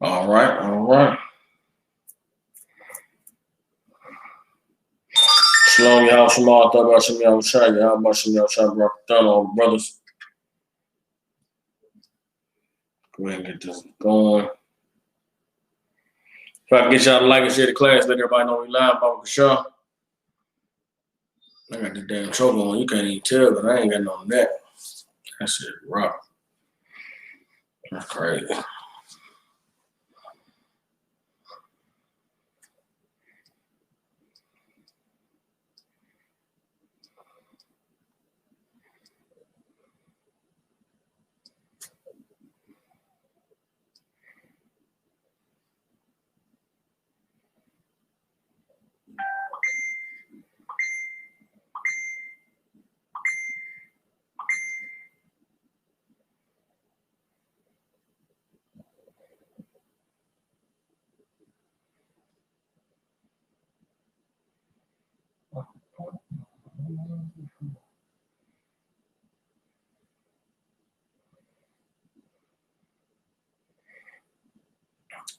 All right, all right. Shalom, y'all. Shalom, Shalom, y'all. Shalom, y'all. Shalom, brothers. Go ahead and get this going. If I can get y'all to like and share the class, let everybody know we live about the show. I got the damn trouble on. You can't even tell, but I ain't got no neck. That shit rough. That's crazy.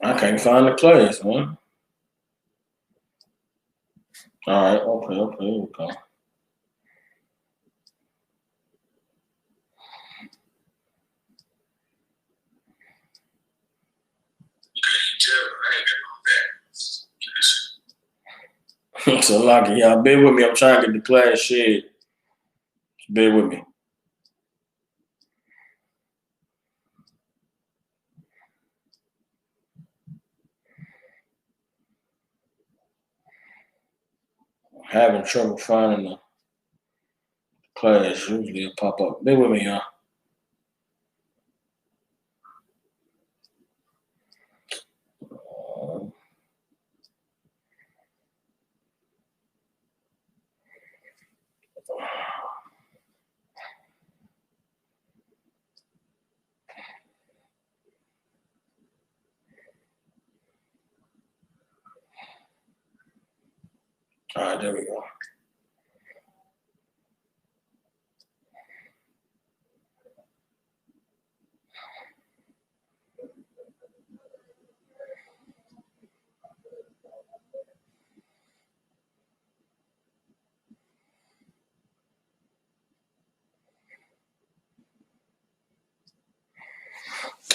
I can't find the class, man. All right, okay, here we go. So, lucky, y'all, bear with me. I'm trying to get the class shared. Bear with me. I'm having trouble finding the class. Usually it'll pop up. Bear with me, y'all. All right, there we go.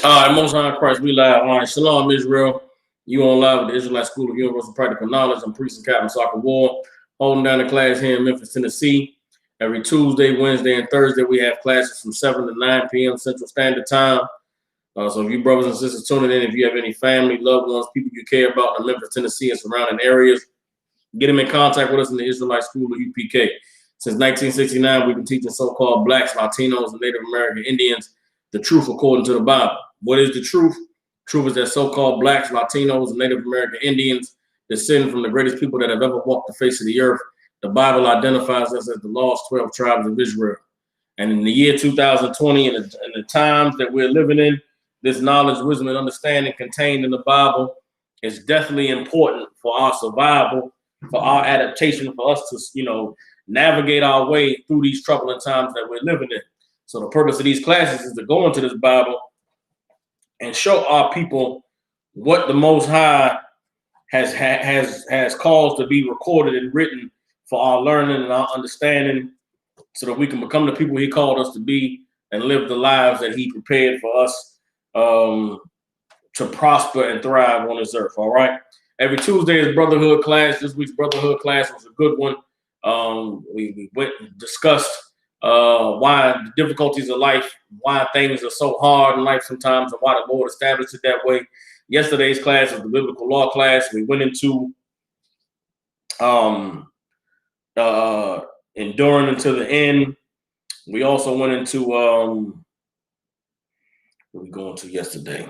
All right, Most High Christ, we live. All right, Shalom, Israel. You on live with the Israelite School of Universal Practical Knowledge. I'm Priest and Captain Soccer War, holding down the class here in Memphis, Tennessee. Every Tuesday, Wednesday, and Thursday, we have classes from 7 to 9 p.m. Central Standard Time. So if you brothers and sisters tuning in, if you have any family, loved ones, people you care about in Memphis, Tennessee, and surrounding areas, get them in contact with us in the Israelite School of UPK. Since 1969, we've been teaching so-called Blacks, Latinos, and Native American Indians the truth according to the Bible. What is the truth? Truth is that so-called Blacks, Latinos, and Native American Indians descend from the greatest people that have ever walked the face of the earth. The Bible identifies us as the lost 12 tribes of Israel. And in the year 2020, in the times that we're living in, this knowledge, wisdom, and understanding contained in the Bible is definitely important for our survival, for our adaptation, for us to, navigate our way through these troubling times that we're living in. So the purpose of these classes is to go into this Bible and show our people what the Most High has caused to be recorded and written for our learning and our understanding, so that we can become the people He called us to be and live the lives that He prepared for us to prosper and thrive on this earth. All right. Every Tuesday is Brotherhood class. This week's Brotherhood class was a good one. We went and discussed why the difficulties of life, why things are so hard in life sometimes, and why the Lord established it that way. Yesterday's class was the biblical law class. We went into enduring until the end. We also went into what we going to yesterday.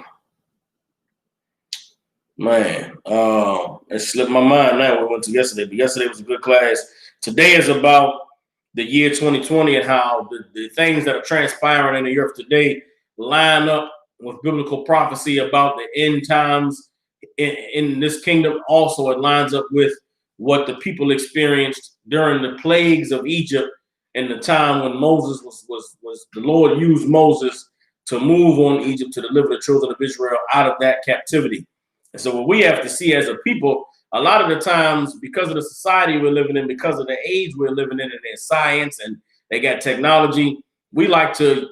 Man, it slipped my mind now what we went to yesterday, but yesterday was a good class. Today is about the year 2020 and how the things that are transpiring in the earth today line up with biblical prophecy about the end times in this kingdom. Also, it lines up with what the people experienced during the plagues of Egypt in the time when Moses was the Lord used Moses to move on Egypt to deliver the children of Israel out of that captivity. And so what we have to see as a people, a lot of the times, because of the society we're living in, because of the age we're living in, and their science and they got technology, we like to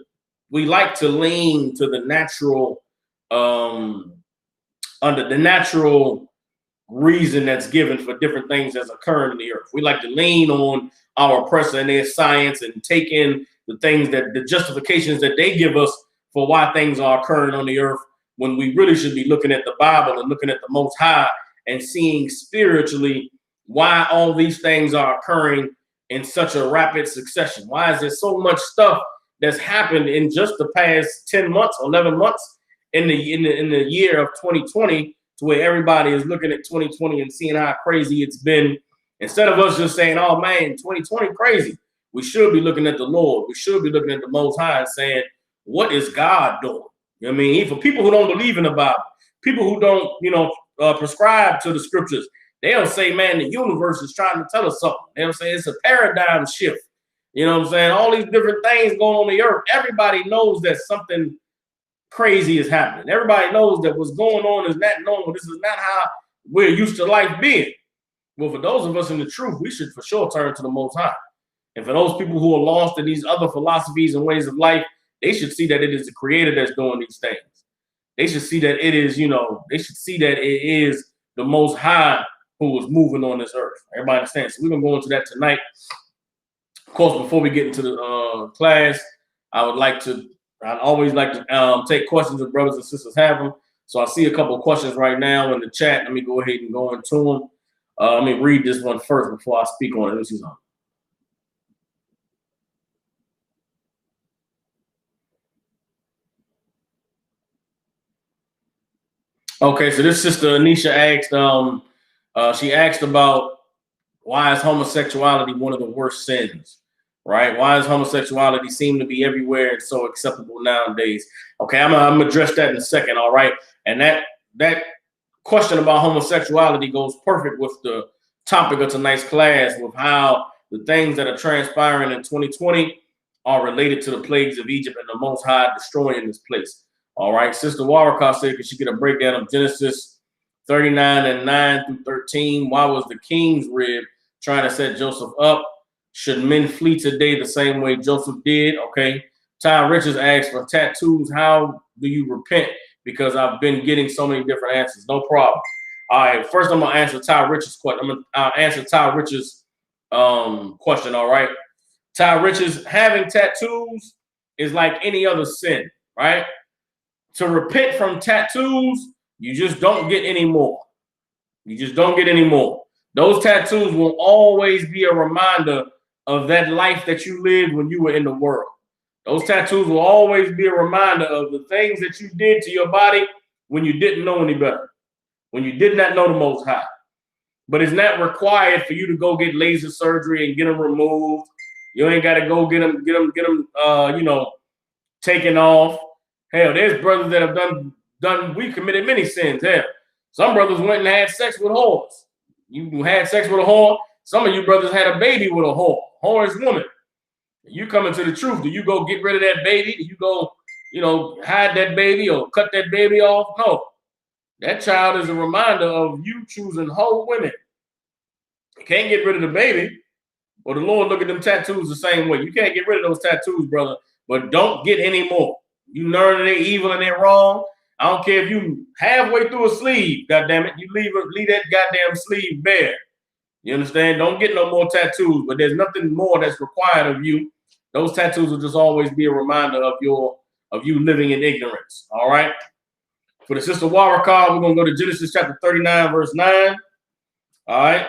lean to the natural, under the natural reason that's given for different things that's occurring in the earth. We like to lean on our oppressor and their science and take in the things that the justifications that they give us for why things are occurring on the earth, when we really should be looking at the Bible and looking at the Most High and seeing spiritually why all these things are occurring in such a rapid succession. Why is there so much stuff that's happened in just the past 10 months, 11 months in the year of 2020, to where everybody is looking at 2020 and seeing how crazy it's been. Instead of us just saying, oh man, 2020 crazy, we should be looking at the Lord. We should be looking at the Most High and saying, what is God doing? You know what I mean? For people who don't believe in the Bible, people who don't, prescribe to the scriptures, they'll say, man, the universe is trying to tell us something. They'll say it's a paradigm shift. You know what I'm saying? All these different things going on the earth. Everybody knows that something crazy is happening. Everybody knows that what's going on is not normal. This is not how we're used to life being. Well, for those of us in the truth, we should for sure turn to the Most High. And for those people who are lost in these other philosophies and ways of life, they should see that it is the Creator that's doing these things. They should see that it is, they should see that it is the Most High who is moving on this earth. Everybody understands. So we're going to go into that tonight. Of course, before we get into the class, I'd always like to take questions if brothers and sisters have them. So I see a couple of questions right now in the chat. Let me go ahead and go into them. Let me read this one first before I speak on it. This is on. Okay, so this sister Anisha asked, she asked about why is homosexuality one of the worst sins, right? Why does homosexuality seem to be everywhere and so acceptable nowadays? Okay, I'm gonna address that in a second, all right? And that question about homosexuality goes perfect with the topic of tonight's class, with how the things that are transpiring in 2020 are related to the plagues of Egypt and the Most High destroying this place. All right, Sister Waraka said, could she get a breakdown of Genesis 39 and 9 through 13? Why was the king's rib trying to set Joseph up? Should men flee today the same way Joseph did? Okay. Ty Richards asked for tattoos. How do you repent? Because I've been getting so many different answers. No problem. All right. First, I'm going to answer Ty Richards' question. I'll answer Ty Richards' question. All right. Ty Richards, having tattoos is like any other sin, right? To repent from tattoos, you just don't get any more. You just don't get any more. Those tattoos will always be a reminder of that life that you lived when you were in the world. Those tattoos will always be a reminder of the things that you did to your body when you didn't know any better, when you did not know the Most High. But it's not required for you to go get laser surgery and get them removed. You ain't got to go get them, taken off. Hell, there's brothers that have we committed many sins. Hell, some brothers went and had sex with whores. You had sex with a whore. Some of you brothers had a baby with a whore. Whore is woman. You come into the truth. Do you go get rid of that baby? Do you go, hide that baby or cut that baby off? No. That child is a reminder of you choosing whole women. You can't get rid of the baby. Or the Lord look at them tattoos the same way. You can't get rid of those tattoos, brother, but don't get any more. You learn they're evil and they're wrong. I don't care if you halfway through a sleeve, goddammit, you leave that goddamn sleeve bare. You understand? Don't get no more tattoos, but there's nothing more that's required of you. Those tattoos will just always be a reminder of you living in ignorance. All right. For the sister Waraka, we're gonna go to Genesis chapter 39, verse 9. All right.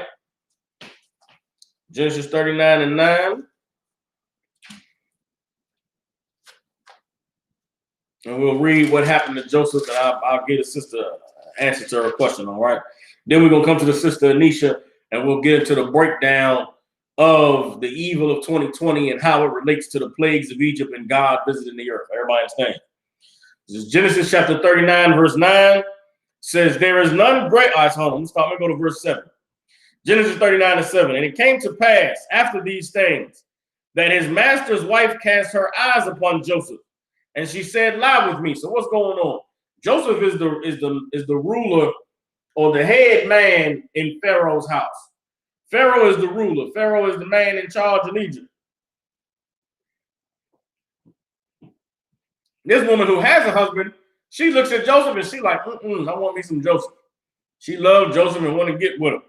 Genesis 39 and 9. And we'll read what happened to Joseph, and I'll get a sister answer to her question, all right? Then we're going to come to the sister Anisha, and we'll get into the breakdown of the evil of 2020 and how it relates to the plagues of Egypt and God visiting the earth. Everybody understand? This is Genesis chapter 39, verse 9. Says, there is none great. All right, so hold on. I'm going to go to verse 7. Genesis 39 and 7. And it came to pass after these things that his master's wife cast her eyes upon Joseph, And she said, lie with me. So what's going on? Joseph is the ruler or the head man in Pharaoh's house. Pharaoh is the ruler. Pharaoh is the man in charge in Egypt. This woman who has a husband, she looks at Joseph and she's like, I want me some Joseph. She loved Joseph and want to get with him.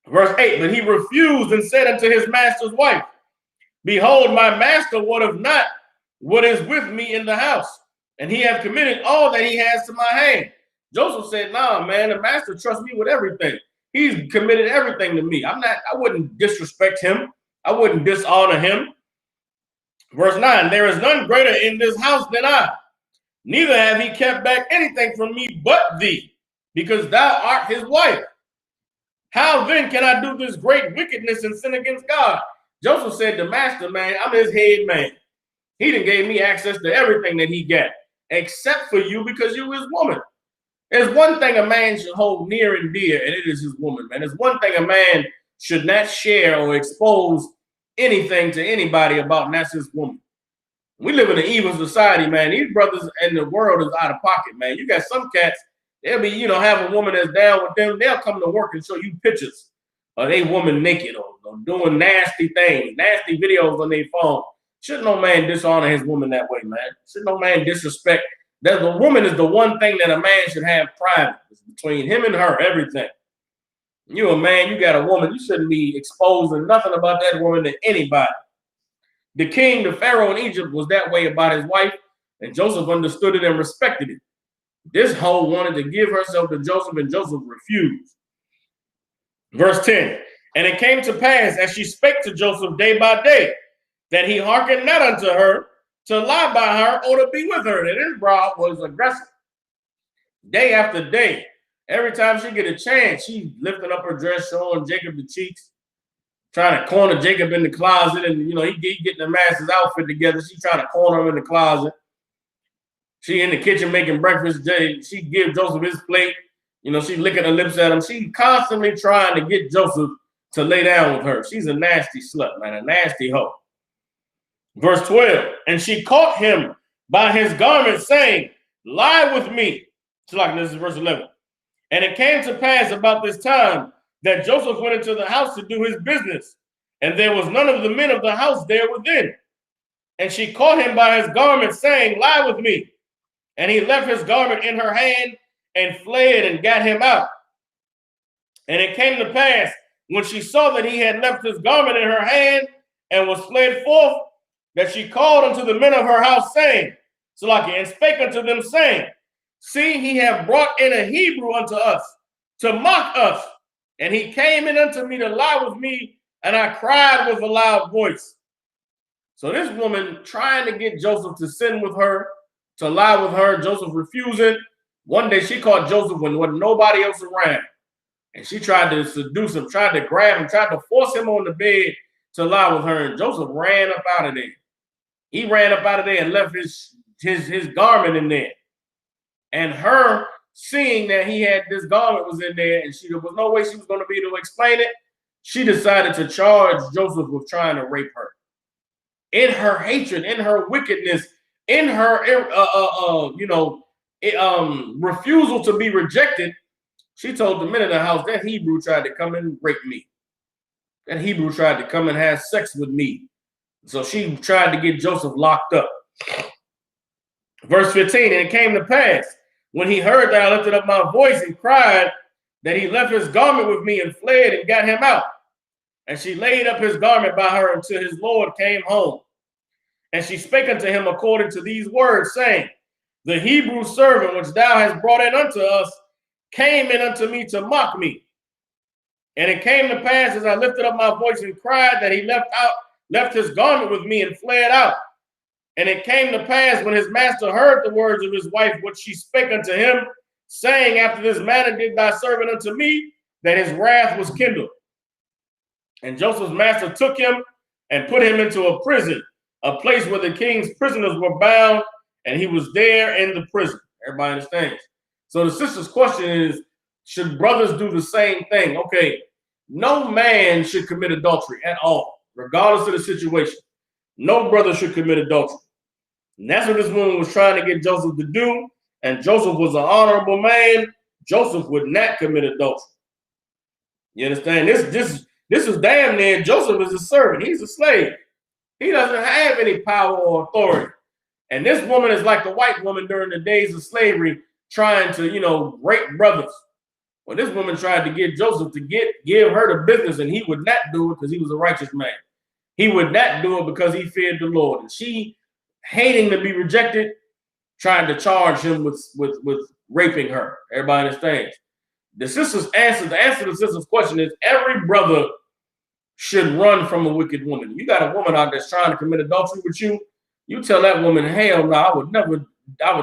Verse 8, but he refused and said unto his master's wife, behold, my master wotteth not what is with me in the house, and he hath committed all that he has to my hand. Joseph said, nah, man, the master trusts me with everything. He's committed everything to me. I wouldn't disrespect him. I wouldn't dishonor him. Verse 9, there is none greater in this house than I. Neither have he kept back anything from me but thee, because thou art his wife. How then can I do this great wickedness and sin against God? Joseph said, the master, man, I'm his head man. He done gave me access to everything that he got, except for you because you his woman. There's one thing a man should hold near and dear, and it is his woman, man. There's one thing a man should not share or expose anything to anybody about, and that's his woman. We live in an evil society, man. These brothers in the world is out of pocket, man. You got some cats, they'll be, have a woman that's down with them. They'll come to work and show you pictures of they woman naked or doing nasty things, nasty videos on their phone. Shouldn't no man dishonor his woman that way, man. Shouldn't no man disrespect. That the woman is the one thing that a man should have private. It's between him and her, everything. You a man, you got a woman. You shouldn't be exposing nothing about that woman to anybody. The king, the Pharaoh in Egypt, was that way about his wife, and Joseph understood it and respected it. This hoe wanted to give herself to Joseph, and Joseph refused. Verse 10, and it came to pass, as she spake to Joseph day by day, that he hearkened not unto her, to lie by her or to be with her. That his brow was aggressive. Day after day, every time she get a chance, she lifting up her dress, showing Jacob the cheeks, trying to corner Jacob in the closet, and he getting the master's outfit together. She trying to corner him in the closet. She in the kitchen making breakfast. She give Joseph his plate. She licking her lips at him. She constantly trying to get Joseph to lay down with her. She's a nasty slut, man, a nasty hoe. Verse 12, and she caught him by his garment, saying, lie with me. This is verse 11. And it came to pass about this time that Joseph went into the house to do his business, and there was none of the men of the house there within. And she caught him by his garment, saying, lie with me. And he left his garment in her hand and fled and got him out. And it came to pass, when she saw that he had left his garment in her hand and was fled forth, that she called unto the men of her house, saying, and spake unto them, saying, see, he hath brought in a Hebrew unto us, to mock us. And he came in unto me to lie with me, and I cried with a loud voice. So this woman trying to get Joseph to sin with her, to lie with her, Joseph refusing. One day she caught Joseph when wasn't nobody else around. And she tried to seduce him, tried to grab him, tried to force him on the bed to lie with her. And Joseph ran up out of there. He ran up out of there and left his garment in there. And her seeing that he had this garment was in there, and there was no way she was going to be able to explain it, she decided to charge Joseph with trying to rape her. In her hatred, in her wickedness, in her refusal to be rejected, she told the men of the house, that Hebrew tried to come and rape me. That Hebrew tried to come and have sex with me. So she tried to get Joseph locked up. Verse 15, and it came to pass, when he heard that I lifted up my voice and cried, that he left his garment with me and fled and got him out. And she laid up his garment by her until his Lord came home. And she spake unto him according to these words, saying, the Hebrew servant which thou hast brought in unto us came in unto me to mock me. And it came to pass, as I lifted up my voice and cried, that he left his garment with me and fled out. And it came to pass, when his master heard the words of his wife, which she spake unto him, saying, after this manner did thy servant unto me, that his wrath was kindled. And Joseph's master took him and put him into a prison, a place where the king's prisoners were bound, and he was there in the prison. Everybody understands? So the sister's question is, should brothers do the same thing? Okay, no man should commit adultery at all, regardless of the situation. No brother should commit adultery. And that's what this woman was trying to get Joseph to do. And Joseph was an honorable man. Joseph would not commit adultery. You understand? This is damn near Joseph is a servant. He's a slave. He doesn't have any power or authority. And this woman is like the white woman during the days of slavery, trying to, rape brothers. Well, this woman tried to get Joseph to give her the business, and he would not do it because he was a righteous man. He would not do it because he feared the Lord. And she, hating to be rejected, tried to charge him with raping her. Everybody understands. The answer to the sister's question is every brother should run from a wicked woman. You got a woman out that's trying to commit adultery with you. You tell that woman, hell no, I would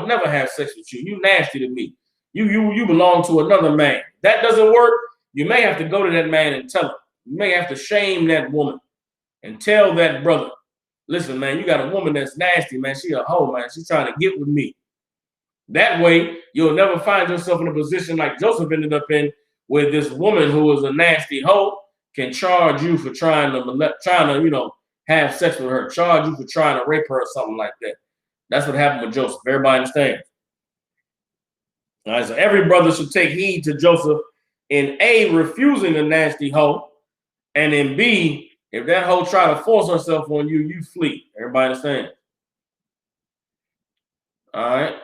never have sex with you. You nasty to me. You belong to another man. That doesn't work. You may have to go to that man and tell him. You may have to shame that woman and tell that brother, listen, man, you got a woman that's nasty, man. She a hoe, man. She's trying to get with me. That way, you'll never find yourself in a position like Joseph ended up in, where this woman who is a nasty hoe can charge you for trying to have sex with her, charge you for trying to rape her or something like that. That's what happened with Joseph. Everybody understands. All right, so every brother should take heed to Joseph in A, refusing a nasty hoe, and in B, if that hoe try to force herself on you, you flee. Everybody understand? All right.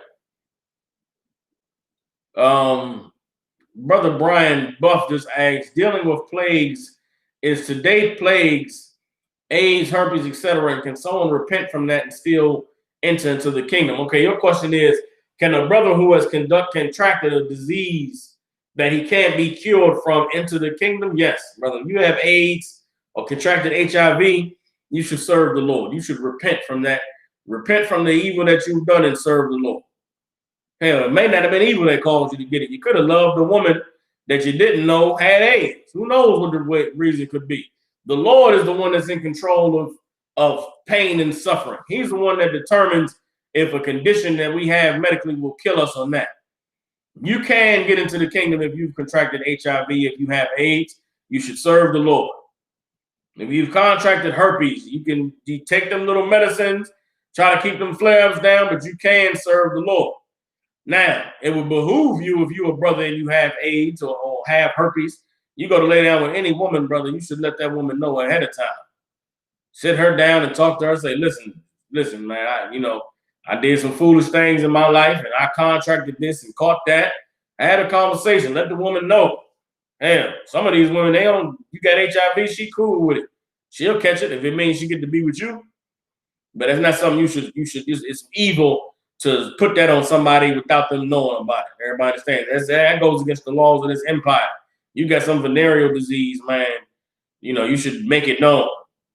Brother Brian Buff just asks, dealing with plagues, is today plagues, AIDS, herpes, etc., and can someone repent from that and still enter into the kingdom? Okay, your question is, can a brother who has contracted a disease that he can't be cured from enter the kingdom? Yes, brother. If you have AIDS or contracted HIV, you should serve the Lord. You should repent from that. Repent from the evil that you've done and serve the Lord. Hell, it may not have been evil that caused you to get it. You could have loved a woman that you didn't know had AIDS. Who knows what the reason could be? The Lord is the one that's in control of pain and suffering. He's the one that determines if a condition that we have medically will kill us or not. You can get into the kingdom if you've contracted HIV, if you have AIDS, you should serve the Lord. If you've contracted herpes, you take them little medicines, try to keep them flare-ups down, but you can serve the Lord. Now, it would behoove you if you're a brother and you have AIDS or have herpes, you go to lay down with any woman, brother, you should let that woman know ahead of time. Sit her down and talk to her, say, listen, man, I did some foolish things in my life and I contracted this and caught that. I had a conversation. Let the woman know. Hell, some of these women, you got HIV, she cool with it. She'll catch it if it means she get to be with you. But that's not something you should, it's evil to put that on somebody without them knowing about it. Everybody understands. That goes against the laws of this empire. You got some venereal disease, man. You should make it known.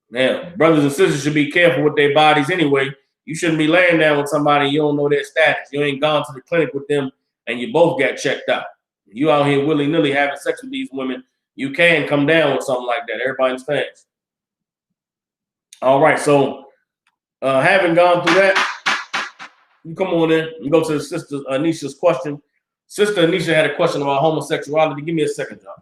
Now, brothers and sisters should be careful with their bodies anyway. You shouldn't be laying down with somebody you don't know their status. You ain't gone to the clinic with them and you both got checked out. You out here willy-nilly having sex with these women, you can come down with something like that. Everybody understands. All right, so having gone through that, you come on in and go to the Sister Anisha's question. Sister Anisha had a question about homosexuality. Give me a second, John.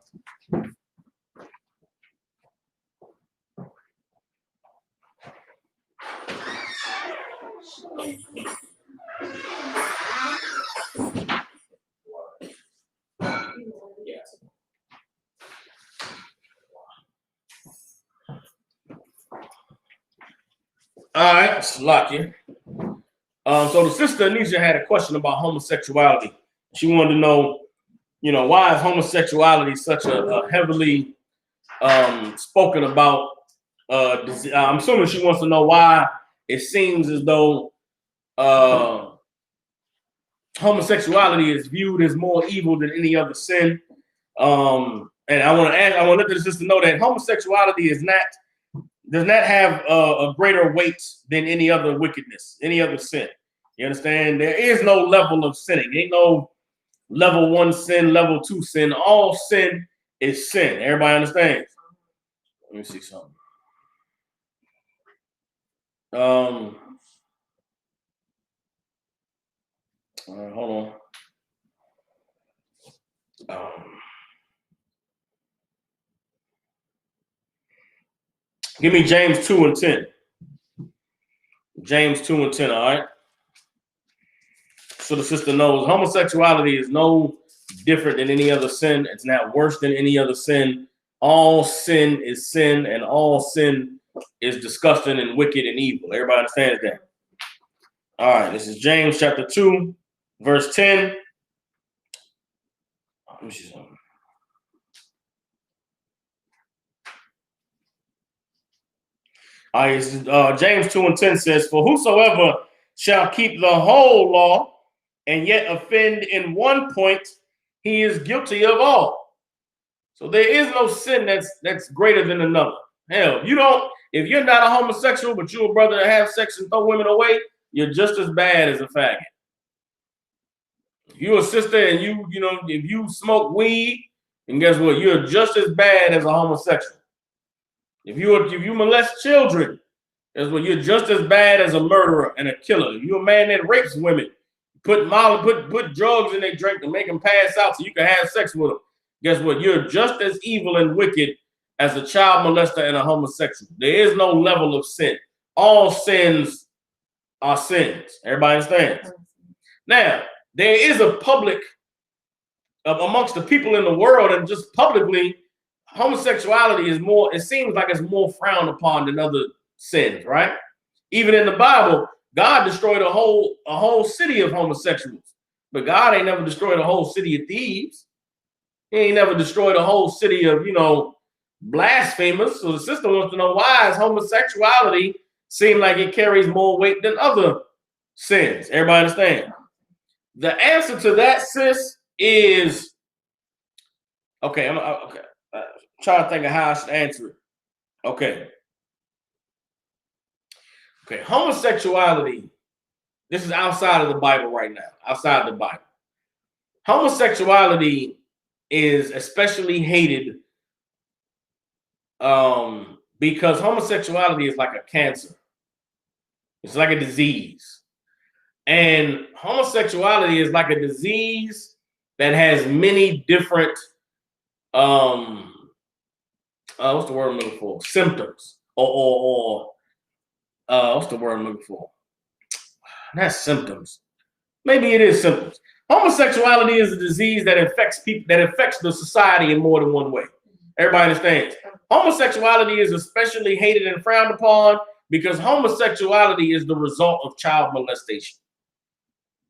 All right, Slakia. So the Sister Anisha had a question about homosexuality. She wanted to know, why is homosexuality such a heavily spoken about? I'm assuming she wants to know why it seems as though homosexuality is viewed as more evil than any other sin. And I want to let the sister know that homosexuality does not have a greater weight than any other wickedness, any other sin. You understand? There is no level of sinning. Ain't no level 1 sin, level 2 sin. All sin is sin. Everybody understands? Let me see something. All right, hold on. Give me James 2 and 10. James 2 and 10, all right? so the sister knows, homosexuality is no different than any other sin. It's not worse than any other sin. All sin is sin, and all sin is disgusting and wicked and evil. Everybody understands that? All right, this is James chapter 2, verse 10. Let me see something. All right, James 2 and 10 says, "For whosoever shall keep the whole law and yet offend in one point, he is guilty of all." So there is no sin that's greater than another. Hell, if you're not a homosexual, but you're a brother that have sex and throw women away, you're just as bad as a faggot. If you're a sister and if you smoke weed, and guess what? You're just as bad as a homosexual. If you molest children, guess what? You're just as bad as a murderer and a killer. If you're a man that rapes women, put drugs in their drink to make them pass out so you can have sex with them. Guess what? You're just as evil and wicked as a child molester and a homosexual. There is no level of sin. All sins are sins. Everybody understands? Now, there is a public amongst the people in the world, and just publicly, homosexuality is more, it seems like it's more frowned upon than other sins, right? Even in the Bible, God destroyed a whole city of homosexuals, but God ain't never destroyed a whole city of thieves. He ain't never destroyed a whole city of, blasphemers. So the sister wants to know, why is homosexuality seem like it carries more weight than other sins? Everybody understand? The answer to that, sis, is okay. I'm trying to think of how I should answer it. Okay. Homosexuality. This is outside of the Bible right now. Outside the Bible, homosexuality is especially hated because homosexuality is like a cancer. It's like a disease. And homosexuality is like a disease that has many different what's the word I'm looking for? Symptoms. Or what's the word I'm looking for? That's symptoms. Maybe it is symptoms. Homosexuality is a disease that affects people, that affects the society in more than one way. Everybody understands. Homosexuality is especially hated and frowned upon because homosexuality is the result of child molestation.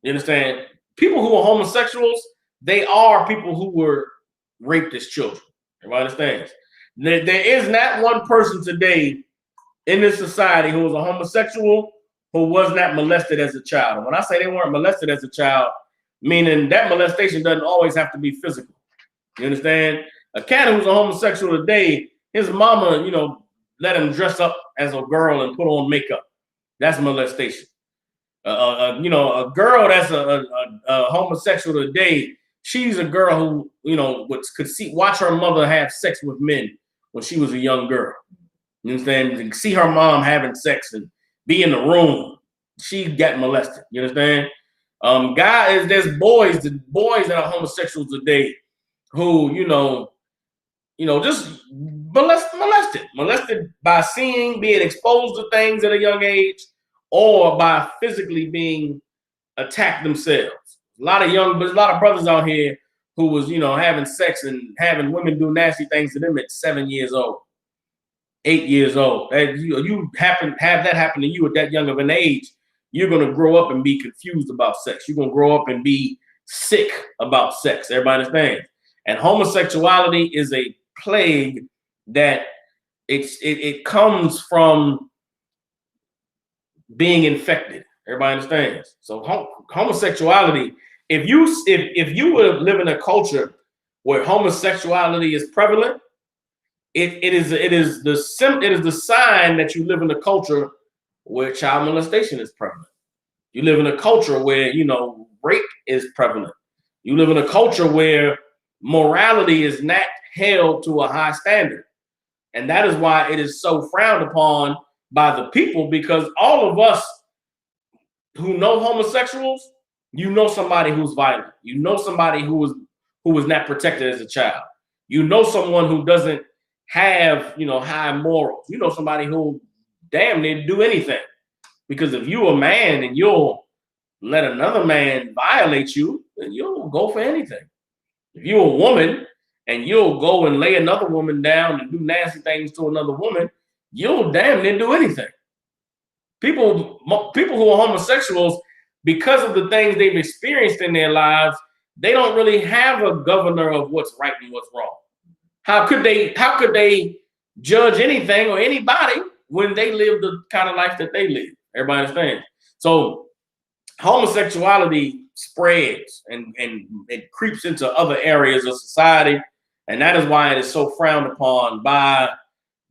You understand? People who are homosexuals, they are people who were raped as children. Everybody understands? There is not one person today in this society who was a homosexual who was not molested as a child. And when I say they weren't molested as a child, meaning that molestation doesn't always have to be physical. You understand? A cat who's a homosexual today, his mama, let him dress up as a girl and put on makeup. That's molestation. A girl that's a homosexual today, she's a girl who, could watch her mother have sex with men when she was a young girl. You understand? You see her mom having sex and be in the room. She got molested. You understand? There's boys that are homosexuals today who, just molested by being exposed to things at a young age, or by physically being attacked themselves. A lot of brothers out here who was, having sex and having women do nasty things to them at 7 years old, 8 years old. You have that happen to you at that young of an age, you're going to grow up and be confused about sex. You're going to grow up and be sick about sex. Everybody understands? And homosexuality is a plague that it comes from being infected. Everybody understands? So homosexuality, if you would live in a culture where homosexuality is prevalent, it is the sign that you live in a culture where child molestation is prevalent. You live in a culture where, rape is prevalent. You live in a culture where morality is not held to a high standard. And that is why it is so frowned upon by the people, because all of us who know homosexuals, somebody who's violent. Somebody who was not protected as a child. Someone who doesn't have, high morals. Somebody who damn near do anything. Because if you're a man and you're let another man violate you, then you'll go for anything. If you're a woman and you'll go and lay another woman down and do nasty things to another woman, you'll damn near do anything. People who are homosexuals, because of the things they've experienced in their lives, they don't really have a governor of what's right and what's wrong. How could they judge anything or anybody when they live the kind of life that they live? Everybody understands. So homosexuality spreads and it creeps into other areas of society, and that is why it is so frowned upon by.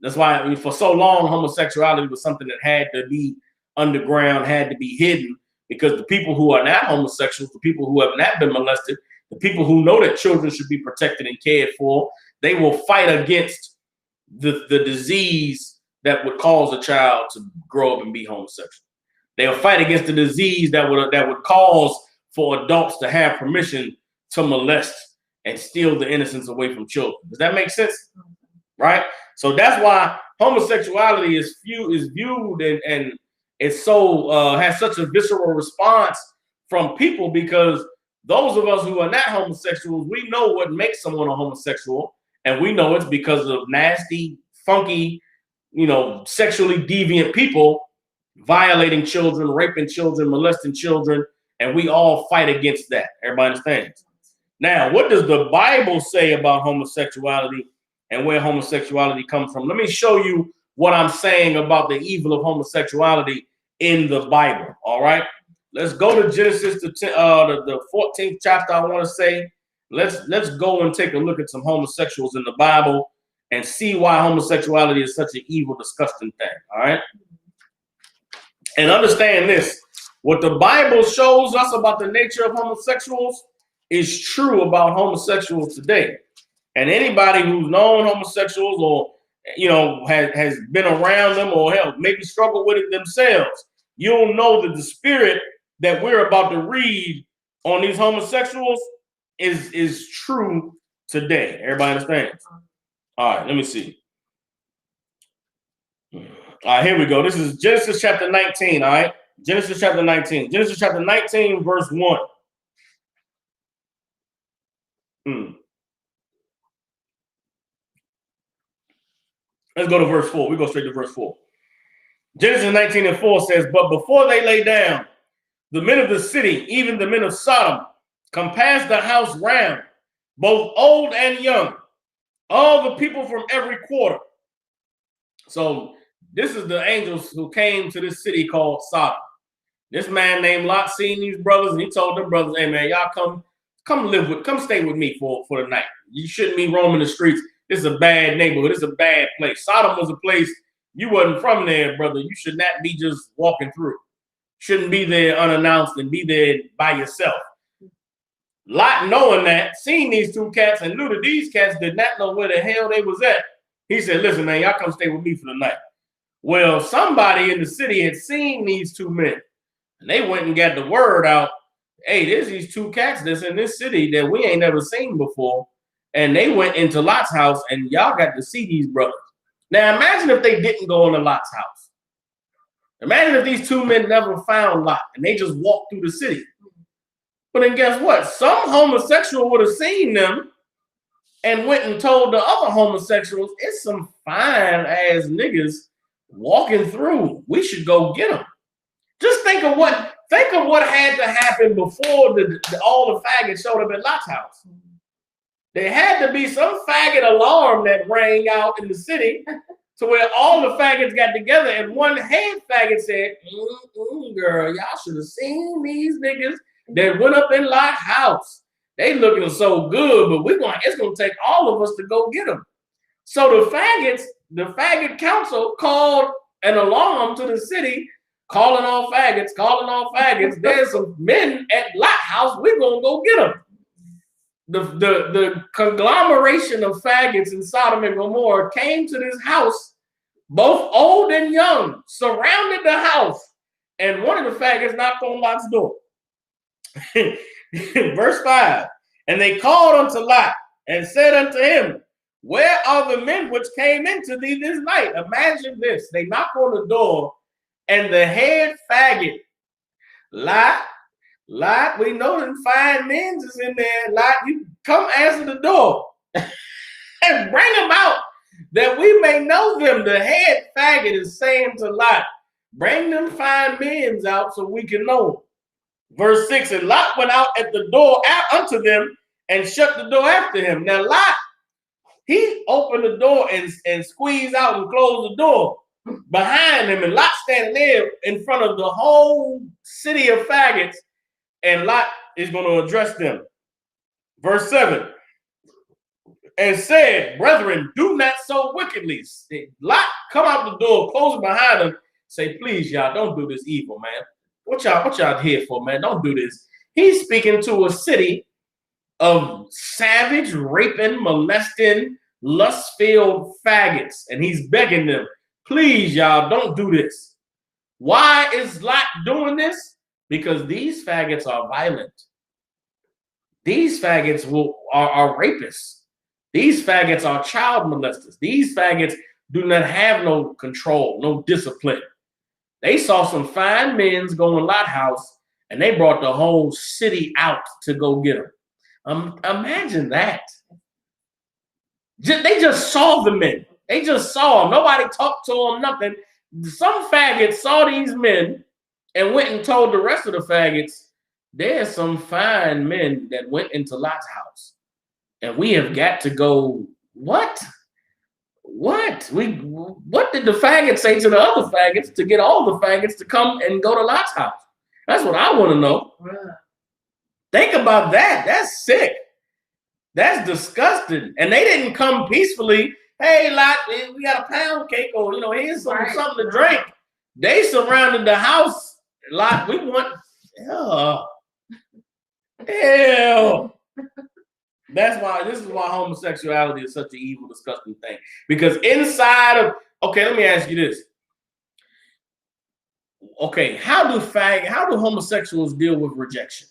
That's why, I mean, for so long, homosexuality was something that had to be underground, had to be hidden, because the people who are not homosexuals, the people who have not been molested, the people who know that children should be protected and cared for, they will fight against the disease that would cause a child to grow up and be homosexual. They'll fight against the disease that would cause for adults to have permission to molest and steal the innocence away from children. Does that make sense? Right? So that's why homosexuality is viewed and it's so has such a visceral response from people, because those of us who are not homosexuals, we know what makes someone a homosexual, and we know it's because of nasty, funky, sexually deviant people violating children, raping children, molesting children, and we all fight against that. Everybody understands? Now, what does the Bible say about homosexuality and where homosexuality comes from? Let me show you what I'm saying about the evil of homosexuality in the Bible. All right, let's go to Genesis, the 14th chapter. I want to say, let's go and take a look at some homosexuals in the Bible and see why homosexuality is such an evil, disgusting thing. All right, and understand this: what the Bible shows us about the nature of homosexuals is true about homosexuals today. And anybody who's known homosexuals or has been around them or hell, maybe struggled with it themselves, you'll know that the spirit that we're about to read on these homosexuals is true today. Everybody understands? All right, let me see. All right, here we go. This is Genesis chapter 19. All right, Genesis chapter 19. Genesis chapter 19, verse 1. Let's go to verse 4. We go straight to verse 4. Genesis 19 and 4 says, "But before they lay down, the men of the city, even the men of Sodom, compassed the house round, both old and young, all the people from every quarter." So this is the angels who came to this city called Sodom. This man named Lot seen these brothers, and he told them brothers, "Hey man, y'all come stay with me for the night. You shouldn't be roaming the streets. This is a bad neighborhood. This is a bad place. Sodom was a place you wasn't from there, brother. You should not be just walking through. Shouldn't be there unannounced and be there by yourself." Lot, knowing that, seen these two cats and knew that these cats did not know where the hell they was at. He said, "Listen, man, y'all come stay with me for the night." Well, somebody in the city had seen these two men, and they went and got the word out. Hey, there's these two cats that's in this city that we ain't never seen before. And they went into Lot's house, and y'all got to see these brothers. Now, imagine if they didn't go into Lot's house. Imagine if these two men never found Lot, and they just walked through the city. But then guess what? Some homosexual would have seen them and went and told the other homosexuals, "It's some fine-ass niggas walking through. We should go get them." Just think of what had to happen before all the faggots showed up at Lot's house. There had to be some faggot alarm that rang out in the city to where all the faggots got together, and one head faggot said, "Girl, y'all should have seen these niggas that went up in Lot's house. They looking so good, but it's gonna take all of us to go get them." So the faggot council called an alarm to the city, calling all faggots. There's some men at Lot house. We're gonna go get them. The conglomeration of faggots in Sodom and Gomorrah came to this house, both old and young, surrounded the house, and one of the faggots knocked on Lot's door. Verse 5, "And they called unto Lot and said unto him, Where are the men which came into thee this night?" Imagine this. They knock on the door, and the head faggot, Lot, Lot, we know them fine men is in there. Lot, you come answer the door and bring them out that we may know them. The head faggot is saying to Lot, bring them fine men out so we can know them. Verse 6, and Lot went out at the door unto them and shut the door after him. Now Lot, he opened the door and squeezed out and closed the door behind him. And Lot standing there in front of the whole city of faggots. And Lot is going to address them. Verse 7, and said, brethren, do not so wickedly. Lot come out the door, close it behind him, say, please, y'all, don't do this evil, man. What y'all here for, man? Don't do this. He's speaking to a city of savage, raping, molesting, lust-filled faggots. And he's begging them, please, y'all, don't do this. Why is Lot doing this? Because these faggots are violent. These faggots are rapists. These faggots are child molesters. These faggots do not have no control, no discipline. They saw some fine men go in Lot house, and they brought the whole city out to go get them. Imagine that. They just saw the men. They just saw them. Nobody talked to them, nothing. Some faggots saw these men and went and told the rest of the faggots, there's some fine men that went into Lot's house. And we have got to go, what? What did the faggots say to the other faggots to get all the faggots to come and go to Lot's house? That's what I want to know. Yeah. Think about that. That's sick. That's disgusting. And they didn't come peacefully. Hey, Lot, we got a pound cake, or here's something to drink. They surrounded the house. Lot, we want. Ew. This is why homosexuality is such an evil, disgusting thing. Because inside of, okay, let me ask you this. Okay, how do homosexuals deal with rejection?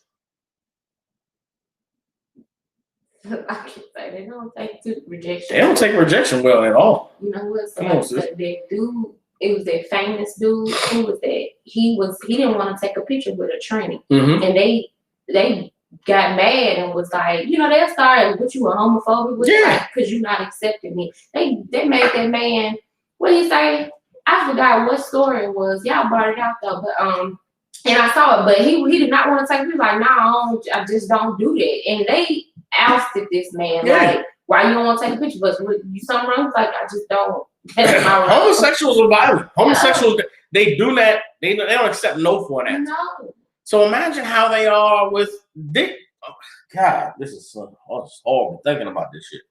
I can say they don't take rejection. They don't take rejection well at all. You know what? So that dude, it was that famous dude who was that he didn't want to take a picture with a tranny, and they got mad and was like, they'll start with you a homophobic with because you're not accepting me. They made that man, what did he say? I forgot what story it was. Y'all brought it out though, but and I saw it, but he did not want to take it. He was like, no, I just don't do that. And they ousted this man. Like, why you don't want to take a picture? But you something wrong? Like, I just don't. Homosexuals are violent. Homosexuals, they do not, they don't accept no for that. No. So imagine how they are with dick. Oh, God, this is horrible thinking about this shit.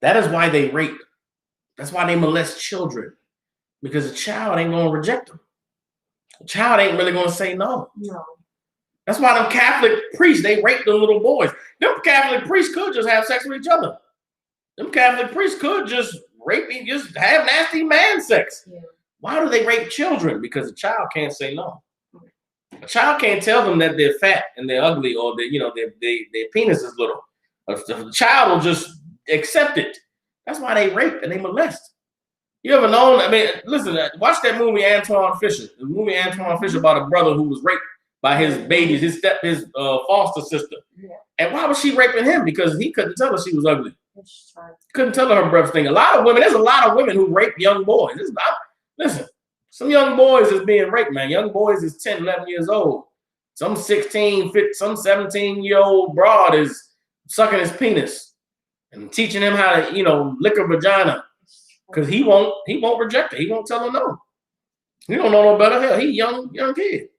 That is why they rape. That's why they molest children. Because a child ain't going to reject them. A child ain't really going to say no. No. That's why them Catholic priests, they rape the little boys. Them Catholic priests could just have sex with each other. Them Catholic priests could just rape, just have nasty man sex. Yeah. Why do they rape children? Because a child can't say no. A child can't tell them that they're fat and they're ugly or that their penis is little. The child will just accept it. That's why they rape and they molest. You ever known? I mean, listen, watch that movie Antoine Fisher. The movie Antoine Fisher about a brother who was raped by his babies, his foster sister. Yeah. And why was she raping him? Because he couldn't tell her she was ugly. Couldn't tell her breath thing. There's a lot of women who rape young boys. Listen, some young boys is being raped, man. Young boys is 10, 11 years old. Some 16, 15, some 17-year-old broad is sucking his penis and teaching him how to, lick a vagina. Because he won't reject it. He won't tell her no. He don't know no better. Hell, he young kid.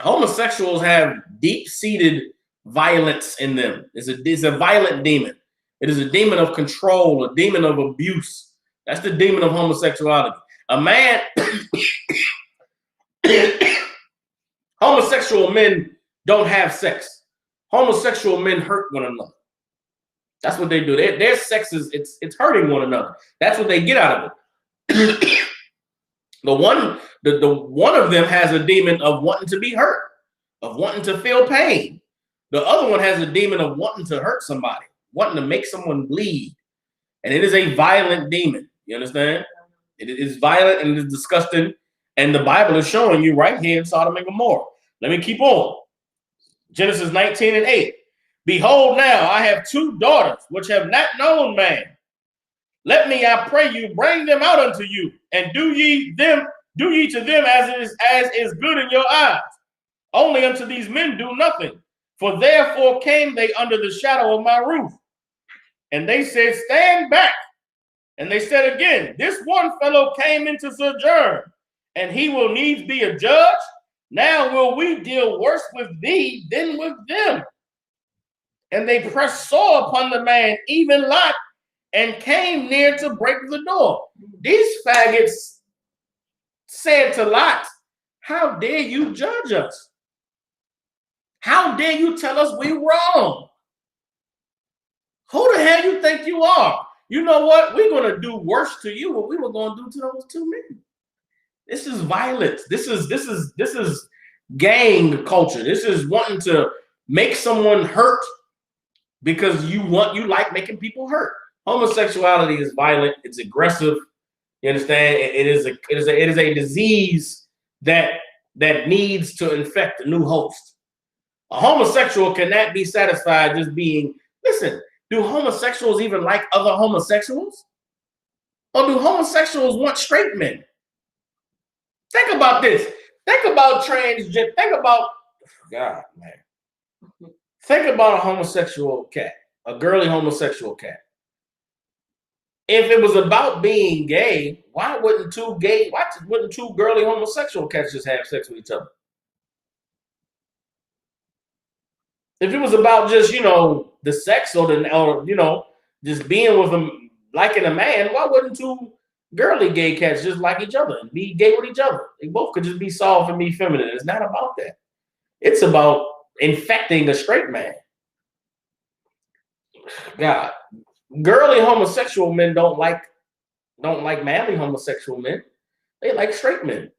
Homosexuals have deep-seated violence in them. It's a violent demon. It is a demon of control, a demon of abuse. That's the demon of homosexuality. A man, homosexual men don't have sex. Homosexual men hurt one another. That's what they do. Their sex it's hurting one another. That's what they get out of it. The one of them has a demon of wanting to be hurt, of wanting to feel pain. The other one has a demon of wanting to hurt somebody, wanting to make someone bleed. And it is a violent demon. You understand? It is violent and it is disgusting. And the Bible is showing you right here in Sodom and Gomorrah. Let me keep on. Genesis 19:8. Behold, now I have 2 daughters which have not known man. Let me, I pray you, bring them out unto you, and do ye to them as is good in your eyes. Only unto these men do nothing. For therefore came they under the shadow of my roof. And they said, stand back. And they said again, this one fellow came into sojourn, and he will needs be a judge. Now will we deal worse with thee than with them? And they pressed sore upon the man, even Lot, and came near to break the door. These faggots said to Lot, how dare you judge us? How dare you tell us we wrong? Who the hell you think you are? You know what? We're going to do worse to you what we were going to do to those 2 men. This is violence. This is gang culture. This is wanting to make someone hurt because you like making people hurt. Homosexuality is violent. It's aggressive. You understand? It is a disease that needs to infect a new host. A homosexual cannot be satisfied just being. Listen, do homosexuals even like other homosexuals? Or do homosexuals want straight men? Think about this. Think about transgender. Think about God, man. Think about a homosexual cat, a girly homosexual cat. If it was about being gay, why wouldn't 2 girly homosexual cats just have sex with each other? If it was about just, the sex or just being with them, liking a man, why wouldn't 2 girly gay cats just like each other and be gay with each other? They both could just be soft and be feminine. It's not about that. It's about infecting a straight man. God, girly homosexual men don't like manly homosexual men. They like straight men.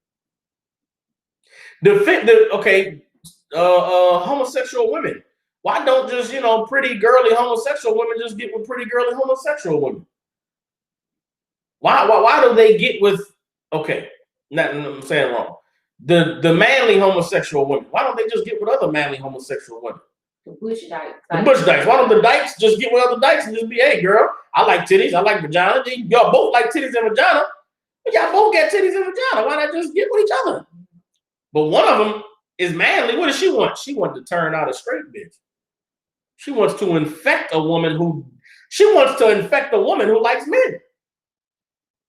Homosexual women. Why don't just, pretty girly homosexual women just get with pretty girly homosexual women? Why do they get with, I'm saying wrong. The manly homosexual women, why don't they just get with other manly homosexual women? The bush dykes. The bush dykes. Why don't the dykes just get with other dykes and just be, hey, girl, I like titties, I like vagina. Y'all both like titties and vagina. But y'all both got titties and vagina. Why not just get with each other? But one of them is manly. What does she want? She wants to turn out a straight bitch. She wants to infect a woman who likes men.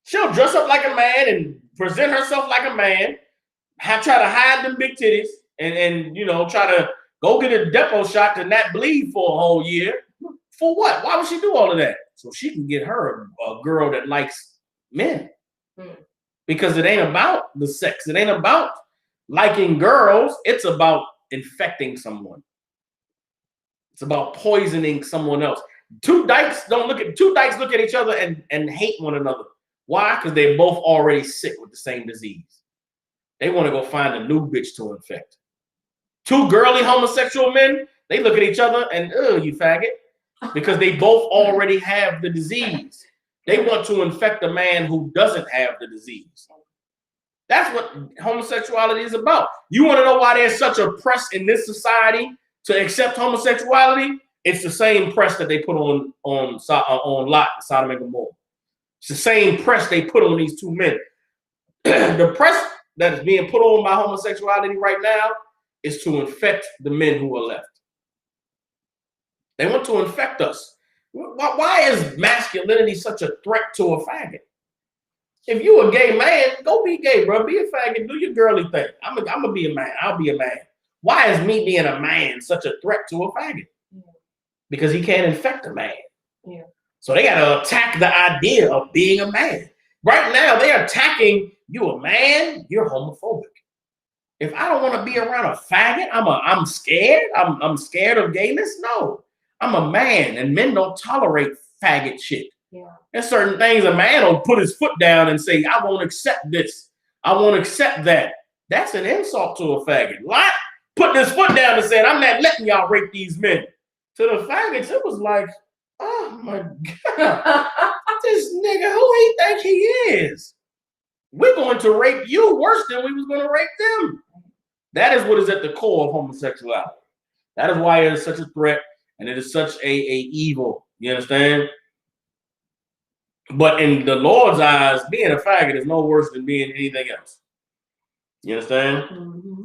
She'll dress up like a man and present herself like a man, try to hide them big titties, and try to go get a depot shot to not bleed for a whole year. For what? Why would she do all of that? So she can get her a girl that likes men. Because it ain't about the sex. It ain't about liking girls. It's about infecting someone. It's about poisoning someone else. Two dykes look at each other and hate one another. Why? Because they're both already sick with the same disease. They want to go find a new bitch to infect. 2 girly homosexual men, they look at each other and, you faggot, because they both already have the disease. They want to infect a man who doesn't have the disease. That's what homosexuality is about. You want to know why there's such a press in this society to accept homosexuality? It's the same press that they put on Lot and Sodom and Gomorrah. It's the same press they put on these 2 men. The press that is being put on by homosexuality right now is to infect the men who are left. They want to infect us. Why is masculinity such a threat to a faggot? If you a gay man, go be gay, bro. Be a faggot. Do your girly thing. I'm gonna be a man. I'll be a man. Why is me being a man such a threat to a faggot? Because he can't infect a man. Yeah. So they gotta attack the idea of being a man. Right now, they're attacking you a man, you're homophobic. If I don't want to be around a faggot, I'm scared. I'm scared of gayness. No, I'm a man, and men don't tolerate faggot shit. Yeah. There's certain things a man will put his foot down and say, I won't accept this. I won't accept that. That's an insult to a faggot. Lot putting his foot down and said, I'm not letting y'all rape these men. To the faggots, it was like, oh my God, this nigga, who he think he is? We're going to rape you worse than we was going to rape them. That is what is at the core of homosexuality. That is why it is such a threat and it is such a evil. You understand? But in the Lord's eyes, being a faggot is no worse than being anything else. You understand? Mm-hmm.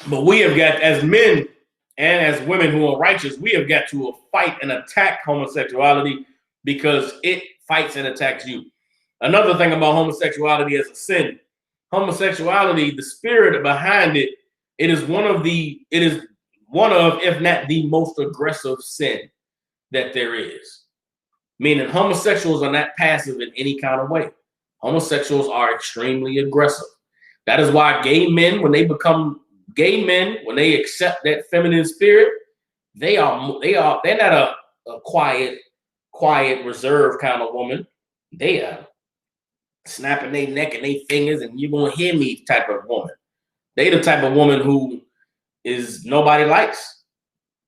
But we have got, as men and as women who are righteous, we have got to fight and attack homosexuality because it fights and attacks you. Another thing about homosexuality as a sin, homosexuality, the spirit behind it, it is one of, if not the most aggressive sin that there is. Meaning homosexuals are not passive in any kind of way. Homosexuals are extremely aggressive. That is why gay men, when they become gay men, when they accept that feminine spirit, they're not a quiet, reserved kind of woman. They are snapping their neck and their fingers and you're gonna hear me type of woman. They the type of woman who is nobody likes.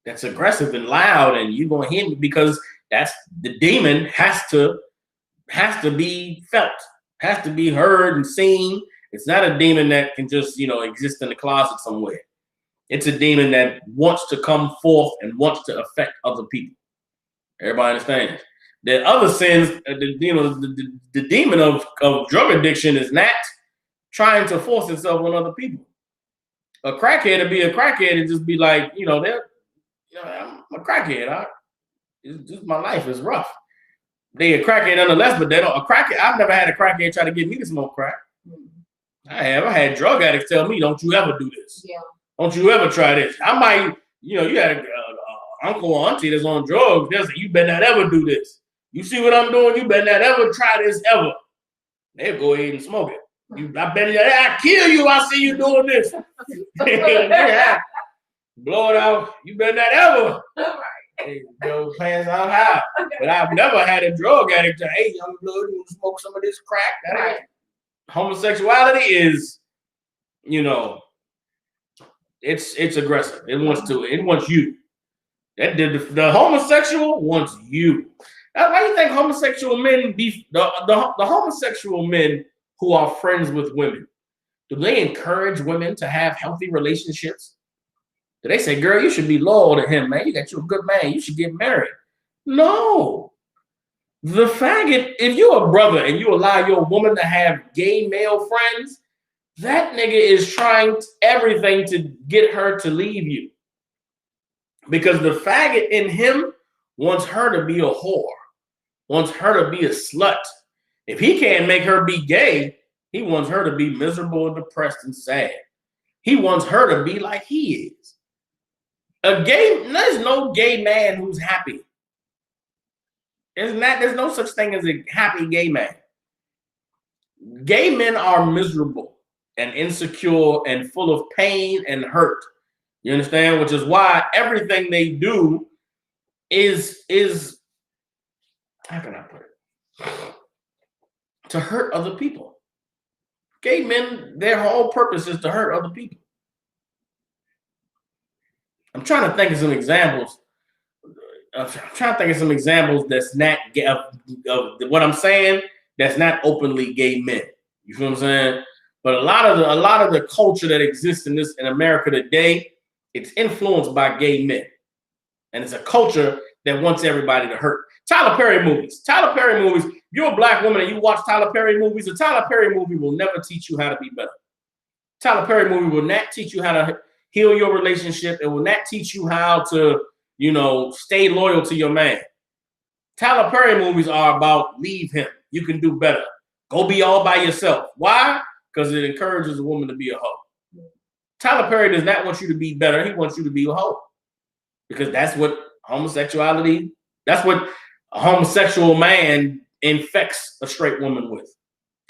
That's aggressive and loud, and you're gonna hear me because that's the demon has to be felt, has to be heard and seen. It's not a demon that can just, exist in the closet somewhere. It's a demon that wants to come forth and wants to affect other people. Everybody understands? The other sins, the demon of drug addiction is not trying to force itself on other people. A crackhead to be a crackhead and just be like, I'm a crackhead. Just my life is rough. They a crackhead nonetheless, but they don't. A crackhead. I've never had a crackhead try to get me to smoke crack. I had drug addicts tell me, "Don't you ever do this? Yeah. Don't you ever try this?" I might, you had an uncle or auntie that's on drugs. They'll say, "You better not ever do this. You see what I'm doing? You better not ever try this ever." They'll go ahead and smoke it. I bet I kill you. I see you doing this. Yeah. Blow it out. You better not ever. Hey, plans out high. But I've never had a drug addict say, "Hey, young blood, you want to smoke some of this crack?" Right. Homosexuality is, it's aggressive. It wants you. The homosexual wants you. That's why you think homosexual men the homosexual men who are friends with women, do they encourage women to have healthy relationships? Do they say, "Girl, you should be loyal to him, man. You got you a good man. You should get married"? No. The faggot, if you're a brother and you allow your woman to have gay male friends, that nigga is trying everything to get her to leave you. Because the faggot in him wants her to be a whore, wants her to be a slut. If he can't make her be gay, he wants her to be miserable and depressed and sad. He wants her to be like he is. There's no gay man who's happy. There's no such thing as a happy gay man. Gay men are miserable and insecure and full of pain and hurt. You understand? Which is why everything they do is how can I put it? To hurt other people. Gay men, their whole purpose is to hurt other people. I'm trying to think of some examples. That's not of what I'm saying. That's not openly gay men. You feel what I'm saying? But a lot of the culture that exists in America today, it's influenced by gay men, and it's a culture that wants everybody to hurt. Tyler Perry movies. If you're a black woman and you watch Tyler Perry movies, a Tyler Perry movie will never teach you how to be better. Tyler Perry movie will not teach you how to heal your relationship. It will not teach you how to, stay loyal to your man. Tyler Perry movies are about leave him. You can do better. Go be all by yourself. Why? Because it encourages a woman to be a hoe. Tyler Perry does not want you to be better. He wants you to be a hoe. Because that's what that's what a homosexual man infects a straight woman with.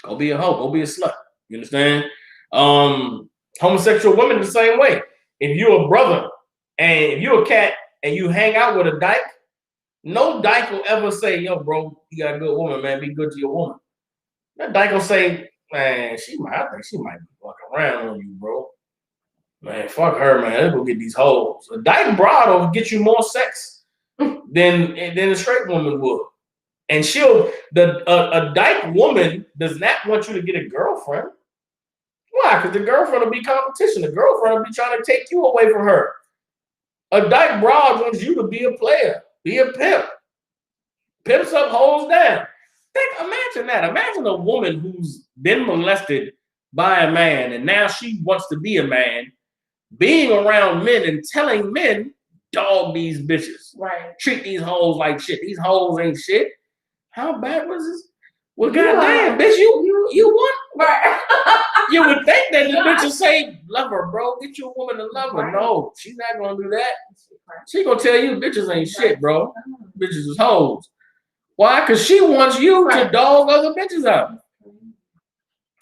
Go be a hoe. Go be a slut. You understand? Homosexual women the same way. If you're a brother and if you're a cat and you hang out with a dyke, no dyke will ever say, "Yo, bro, you got a good woman, man. Be good to your woman." That dyke will say, "Man, I think she might be fucking around on you, bro. Man, fuck her, man. Let's go get these hoes." A dyke broad will get you more sex than a straight woman would. And a dyke woman does not want you to get a girlfriend. Why? Because the girlfriend will be competition. The girlfriend will be trying to take you away from her. A dyke broad wants you to be a player, be a pimp. Pimps up, hoes down. Imagine that. Imagine a woman who's been molested by a man and now she wants to be a man, being around men and telling men, dog these bitches. Right. Treat these hoes like shit. These hoes ain't shit. How bad was this? Well, goddamn, bitch, you want? Right. You would think that the bitch would say, love her, bro. Get you a woman to love her. Right. No, she's not gonna do that. She gonna tell you bitches ain't shit, bro. Bitches is hoes. Why? Because she wants you to dog other bitches out.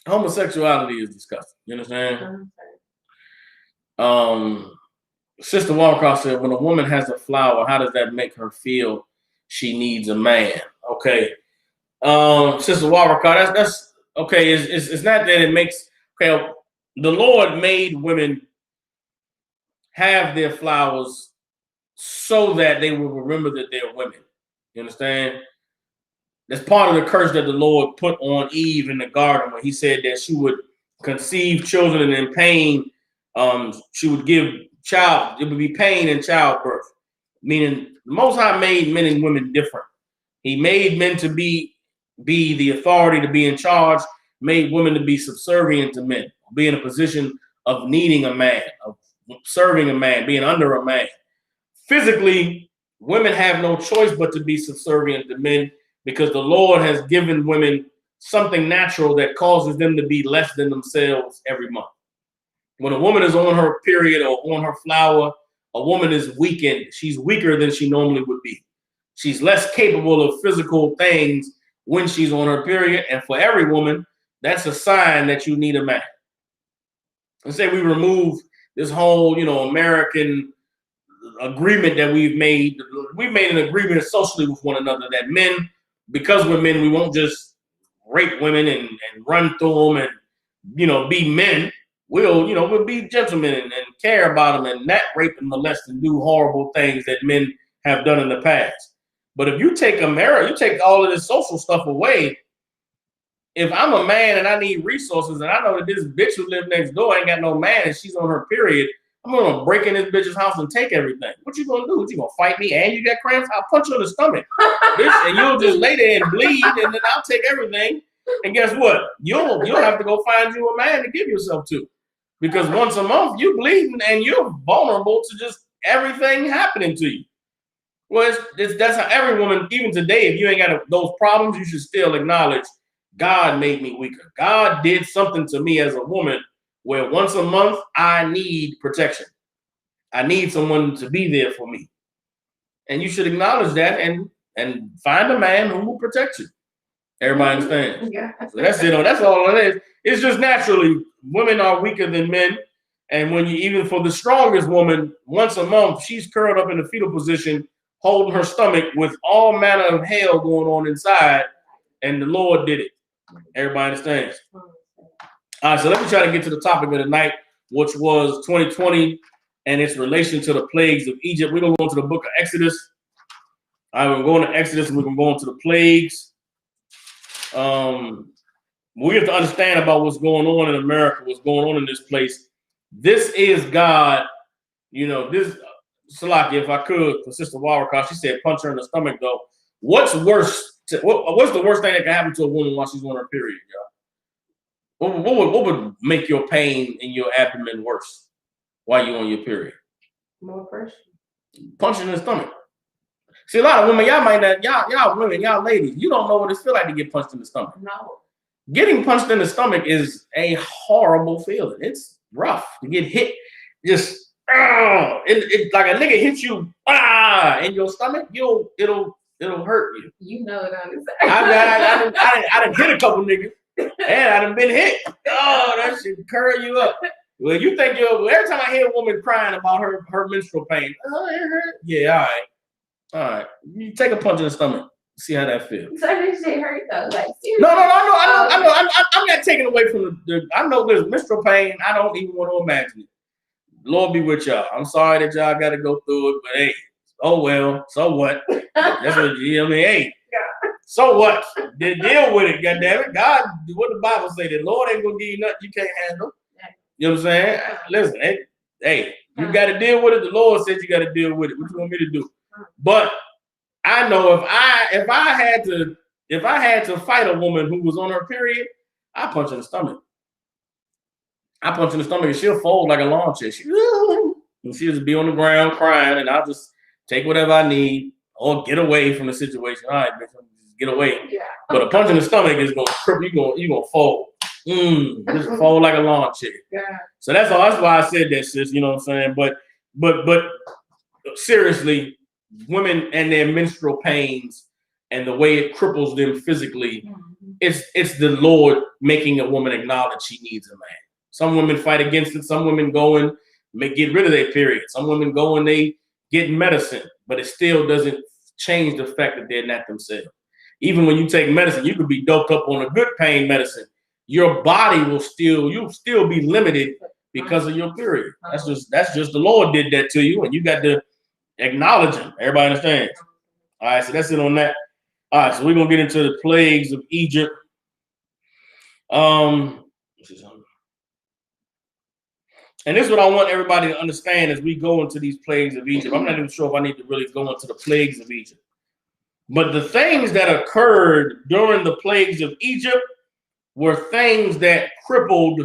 Homosexuality is disgusting. You understand? Sister Walcott said, when a woman has a flower, how does that make her feel she needs a man? Okay. Sister Walcott, that's okay. It's not that it makes, okay, the Lord made women have their flowers so that they will remember that they're women. You understand? That's part of the curse that the Lord put on Eve in the garden when he said that she would conceive children and in pain, she would give child, it would be pain in childbirth. Meaning the Most High made men and women different. He made men to be the authority, to be in charge, made women to be subservient to men, be in a position of needing a man, of serving a man, being under a man. Physically, women have no choice but to be subservient to men because the Lord has given women something natural that causes them to be less than themselves every month. When a woman is on her period or on her flower, a woman is weakened. She's weaker than she normally would be. She's less capable of physical things when she's on her period. And for every woman, that's a sign that you need a man. Let's say we remove this whole, American agreement that we've made. We've made an agreement socially with one another that men, because we're men, we won't just rape women and run through them and, be men. We'll be gentlemen and care about them and not rape and molest and do horrible things that men have done in the past. But if you take you take all of this social stuff away. If I'm a man and I need resources and I know that this bitch who lives next door ain't got no man and she's on her period, I'm gonna break in this bitch's house and take everything. What you gonna do? What, you gonna fight me and you got cramps? I'll punch you in the stomach, bitch, and you'll just lay there and bleed, and then I'll take everything. And guess what? You'll have to go find you a man to give yourself to. Because once a month you're bleeding and you're vulnerable to just everything happening to you. Well, that's how every woman, even today, if you ain't got those problems, you should still acknowledge God made me weaker. God did something to me as a woman where once a month I need protection. I need someone to be there for me. And you should acknowledge that and find a man who will protect you. Everybody understands? Yeah. So that's it. That's all it is. It's just naturally women are weaker than men. And when even for the strongest woman, once a month, she's curled up in the fetal position, holding her stomach with all manner of hell going on inside. And the Lord did it. Everybody understands? All right, so let me try to get to the topic of the night, which was 2020 and its relation to the plagues of Egypt. We're going to go into the book of Exodus. We're going to Exodus and we're going to go into the plagues. We have to understand about what's going on in America, what's going on in this place. This is God, this, Salaki, if I could, for Sister Warwick, she said punch her in the stomach, though. What's worse? What's the worst thing that can happen to a woman while she's on her period, y'all? What would make your pain in your abdomen worse while you're on your period? More pressure. Punch in the stomach. See, a lot of women, y'all might not, y'all women, y'all ladies, you don't know what it feels like to get punched in the stomach. No. Getting punched in the stomach is a horrible feeling. It's rough to get hit. Just it like a nigga hits you in your stomach. It'll hurt you. You know it on this. I done hit a couple niggas and I done been hit. Oh, that shit curl you up. Well, you think every time I hear a woman crying about her menstrual pain, oh, it hurt. Yeah, all right. You take a punch in the stomach. See how that feels. So this shit hurt though. Like seriously. No. I know. I'm not taking away from the. I know there's menstrual pain. I don't even want to imagine it. Lord be with y'all. I'm sorry that y'all got to go through it, but hey, oh well. So what? That's what Hey. Yeah. So what? Deal with it. Goddamn it. God, what the Bible say? The Lord ain't gonna give you nothing you can't handle. You know what I'm saying? Listen, hey, you got to deal with it. The Lord said you got to deal with it. What you want me to do? But I know if I had to fight a woman who was on her period, I punch her in the stomach. I punch her in the stomach and she'll fold like a lawn chair. She'll just be on the ground crying, and I'll just take whatever I need or get away from the situation. All right, bitch, just get away. Yeah. But a punch in the stomach is gonna cripple you. Gonna fold. Just fold like a lawn chair. Yeah. So that's all. That's why I said that, sis. You know what I'm saying? But seriously, women and their menstrual pains and the way it cripples them physically, it's the Lord making a woman acknowledge she needs a man. Some women fight against it. Some women go and get rid of their period. Some women go and they get medicine, but it still doesn't change the fact that they're not themselves. Even when you take medicine, you could be doped up on a good pain medicine. Your body you'll still be limited because of your period. That's just the Lord did that to you, and you got to acknowledge him. Everybody understands? All right, so that's it on that. All right, so we're gonna get into the plagues of Egypt. And this is what I want everybody to understand as we go into these plagues of Egypt. I'm not even sure if I need to really go into the plagues of Egypt. But the things that occurred during the plagues of Egypt were things that crippled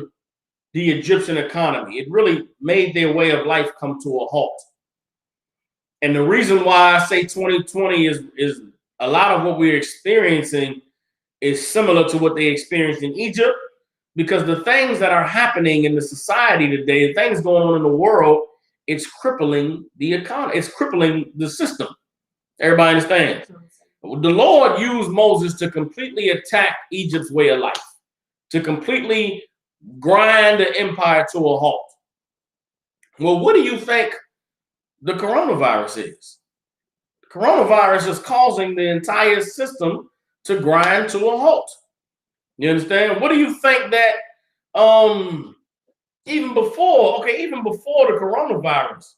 the Egyptian economy. It really made their way of life come to a halt. And the reason why I say 2020 is a lot of what we're experiencing is similar to what they experienced in Egypt, because the things that are happening in the society today, the things going on in the world, it's crippling the economy. It's crippling the system. Everybody understands? The Lord used Moses to completely attack Egypt's way of life, to completely grind the empire to a halt. Well, what do you think the coronavirus is? The coronavirus is causing the entire system to grind to a halt. You understand? What do you think that even before the coronavirus,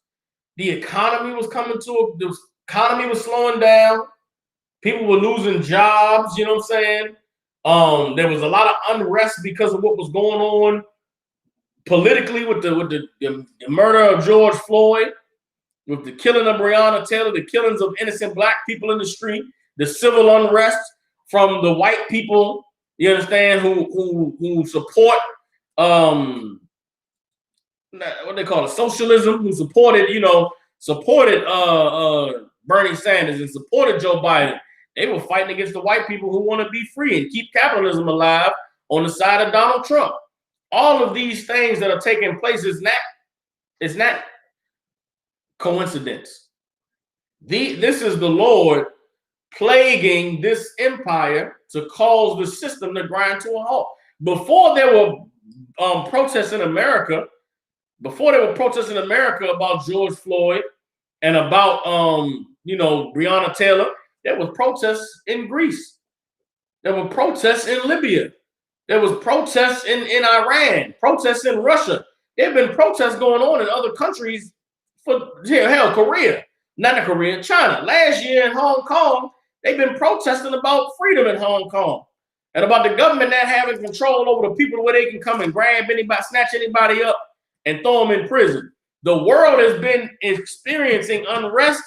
the economy was the economy was slowing down. People were losing jobs, you know what I'm saying? There was a lot of unrest because of what was going on politically with the murder of George Floyd, with the killing of Breonna Taylor, the killings of innocent black people in the street, the civil unrest from the white people, you understand, who support what they call it, socialism, who supported Bernie Sanders and supported Joe Biden. They were fighting against the white people who want to be free and keep capitalism alive on the side of Donald Trump. All of these things that are taking place is not coincidence. This is the Lord plaguing this empire to cause the system to grind to a halt. Before there were protests in America, about George Floyd and about Breonna Taylor, there was protests in Greece. There were protests in Libya. There was protests in Iran, protests in Russia. There have been protests going on in other countries Korea. China. Last year in Hong Kong, they've been protesting about freedom in Hong Kong and about the government not having control over the people where they can come and grab anybody, snatch anybody up and throw them in prison. The world has been experiencing unrest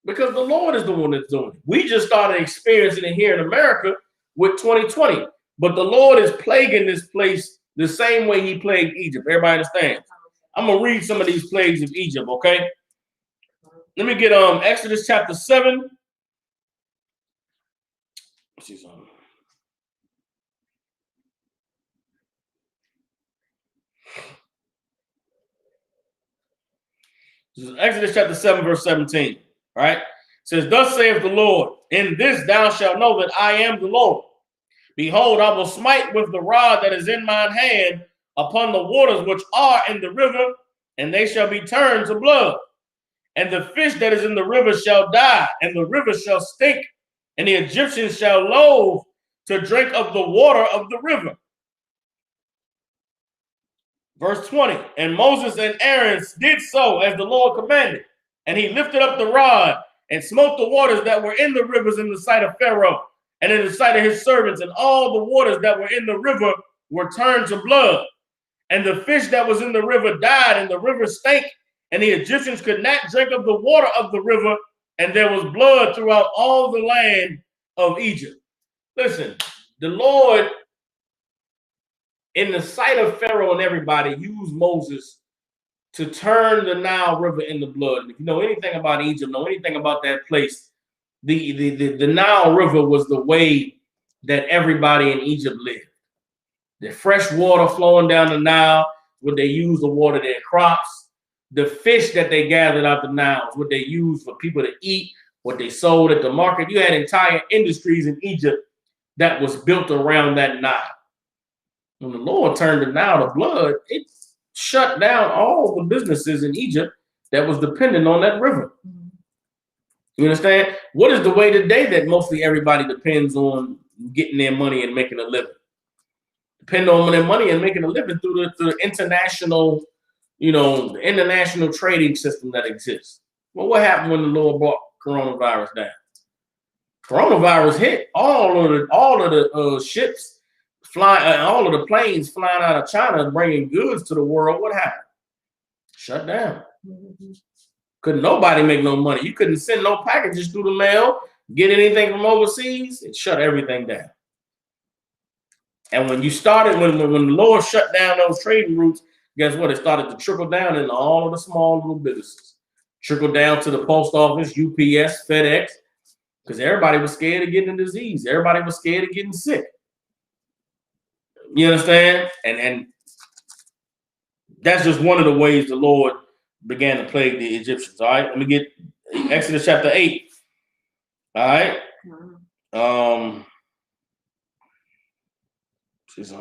because the Lord is the one that's doing it. We just started experiencing it here in America with 2020, but the Lord is plaguing this place the same way he plagued Egypt. Everybody understands? I'm going to read some of these plagues of Egypt, okay? Let me get Exodus chapter 7. Let's see something. This is Exodus chapter 7, verse 17. Right? It says, thus saith the Lord, in this thou shalt know that I am the Lord. Behold, I will smite with the rod that is in mine hand upon the waters which are in the river, and they shall be turned to blood. And the fish that is in the river shall die, and the river shall stink, and the Egyptians shall loathe to drink of the water of the river. Verse 20, and Moses and Aaron did so as the Lord commanded, and he lifted up the rod and smote the waters that were in the rivers in the sight of Pharaoh and in the sight of his servants, and all the waters that were in the river were turned to blood. And the fish that was in the river died, and the river stank, and the Egyptians could not drink of the water of the river, and there was blood throughout all the land of Egypt. Listen, the Lord, in the sight of Pharaoh and everybody, used Moses to turn the Nile River into blood. And if you know anything about Egypt, know anything about that place, the Nile River was the way that everybody in Egypt lived. The fresh water flowing down the Nile, what they used to water their crops. The fish that they gathered out the Nile, what they used for people to eat, what they sold at the market. You had entire industries in Egypt that was built around that Nile. When the Lord turned the Nile to blood, it shut down all the businesses in Egypt that was dependent on that river. You understand? What is the way today that mostly everybody depends on getting their money and making a living? Depend on their money and making a living through the international, the international trading system that exists. Well, what happened when the Lord brought coronavirus down? Coronavirus hit all of the ships flying, all of the planes flying out of China bringing goods to the world. What happened? Shut down. Couldn't nobody make no money. You couldn't send no packages through the mail, get anything from overseas. It shut everything down. And when the Lord shut down those trading routes, guess what? It started to trickle down into all of the small little businesses. Trickle down to the post office, UPS, FedEx, because everybody was scared of getting a disease. Everybody was scared of getting sick. You understand? And that's just one of the ways the Lord began to plague the Egyptians. All right, let me get Exodus chapter 8. All right. This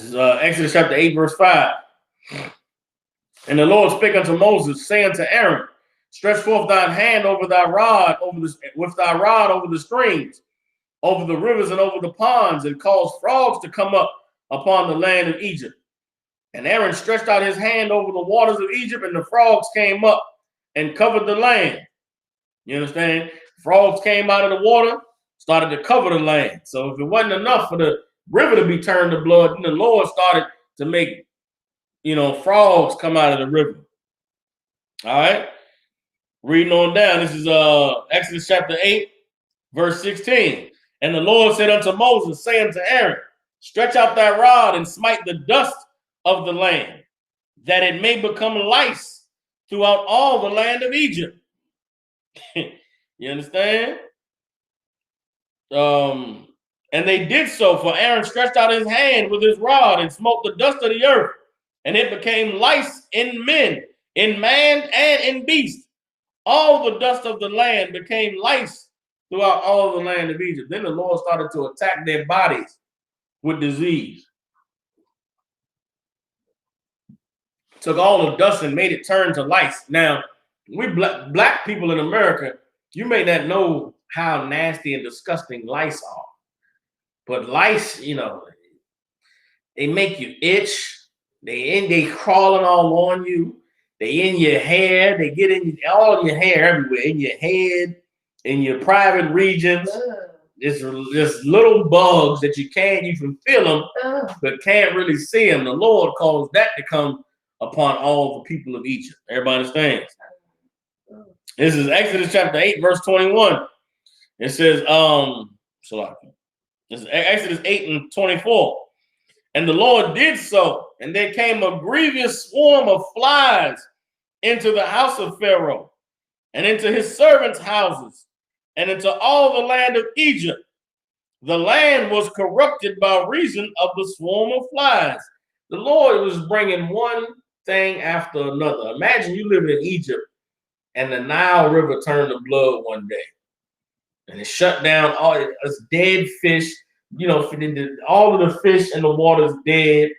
is Exodus chapter 8, verse 5. And the Lord spake unto Moses, saying to Aaron, stretch forth thine hand over thy rod, with thy rod over the streams, over the rivers and over the ponds, and cause frogs to come up upon the land of Egypt. And Aaron stretched out his hand over the waters of Egypt, and the frogs came up and covered the land. You understand? Frogs came out of the water, started to cover the land. So if it wasn't enough for the river to be turned to blood, then the Lord started to make, frogs come out of the river. All right. Reading on down. This is Exodus chapter 8, verse 16. And the Lord said unto Moses, saying to Aaron, stretch out thy rod and smite the dust of the land, that it may become lice throughout all the land of Egypt. You understand? And they did so, for Aaron stretched out his hand with his rod and smote the dust of the earth, and it became lice in men, in man, and in beast. All the dust of the land became lice throughout all the land of Egypt. Then the Lord started to attack their bodies with disease. Took all the dust and made it turn to lice. Now, we black people in America, you may not know how nasty and disgusting lice are. But lice, they make you itch. They crawling all on you. They in your hair. They get in all of your hair everywhere, in your head, in your private regions. It's little bugs that you can feel them, but can't really see them. The Lord caused that to come upon all the people of Egypt. Everybody understands? This is Exodus chapter 8, verse 21. It says, this is Exodus 8 and 24. And the Lord did so, and there came a grievous swarm of flies into the house of Pharaoh, and into his servants' houses, and into all the land of Egypt. The land was corrupted by reason of the swarm of flies. The Lord was bringing one thing after another. Imagine you living in Egypt, and the Nile River turned to blood one day. And it shut down all its dead fish. All of the fish in the water is dead.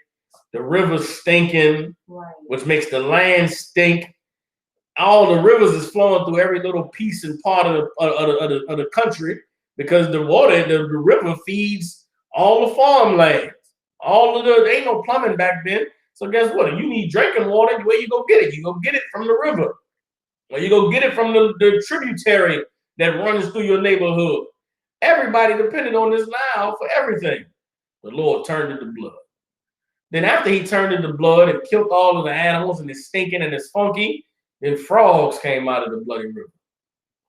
The river's stinking, right, which makes the land stink. All the rivers is flowing through every little piece and part of the country, because the river feeds all the farmlands. There ain't no plumbing back then. So guess what? If you need drinking water, where you go get it? You go get it from the river. Or you go get it from the tributary that runs through your neighborhood. Everybody depended on this Nile for everything. The Lord turned it to blood. Then after he turned it to blood and killed all of the animals and it's stinking and it's funky, then frogs came out of the bloody river.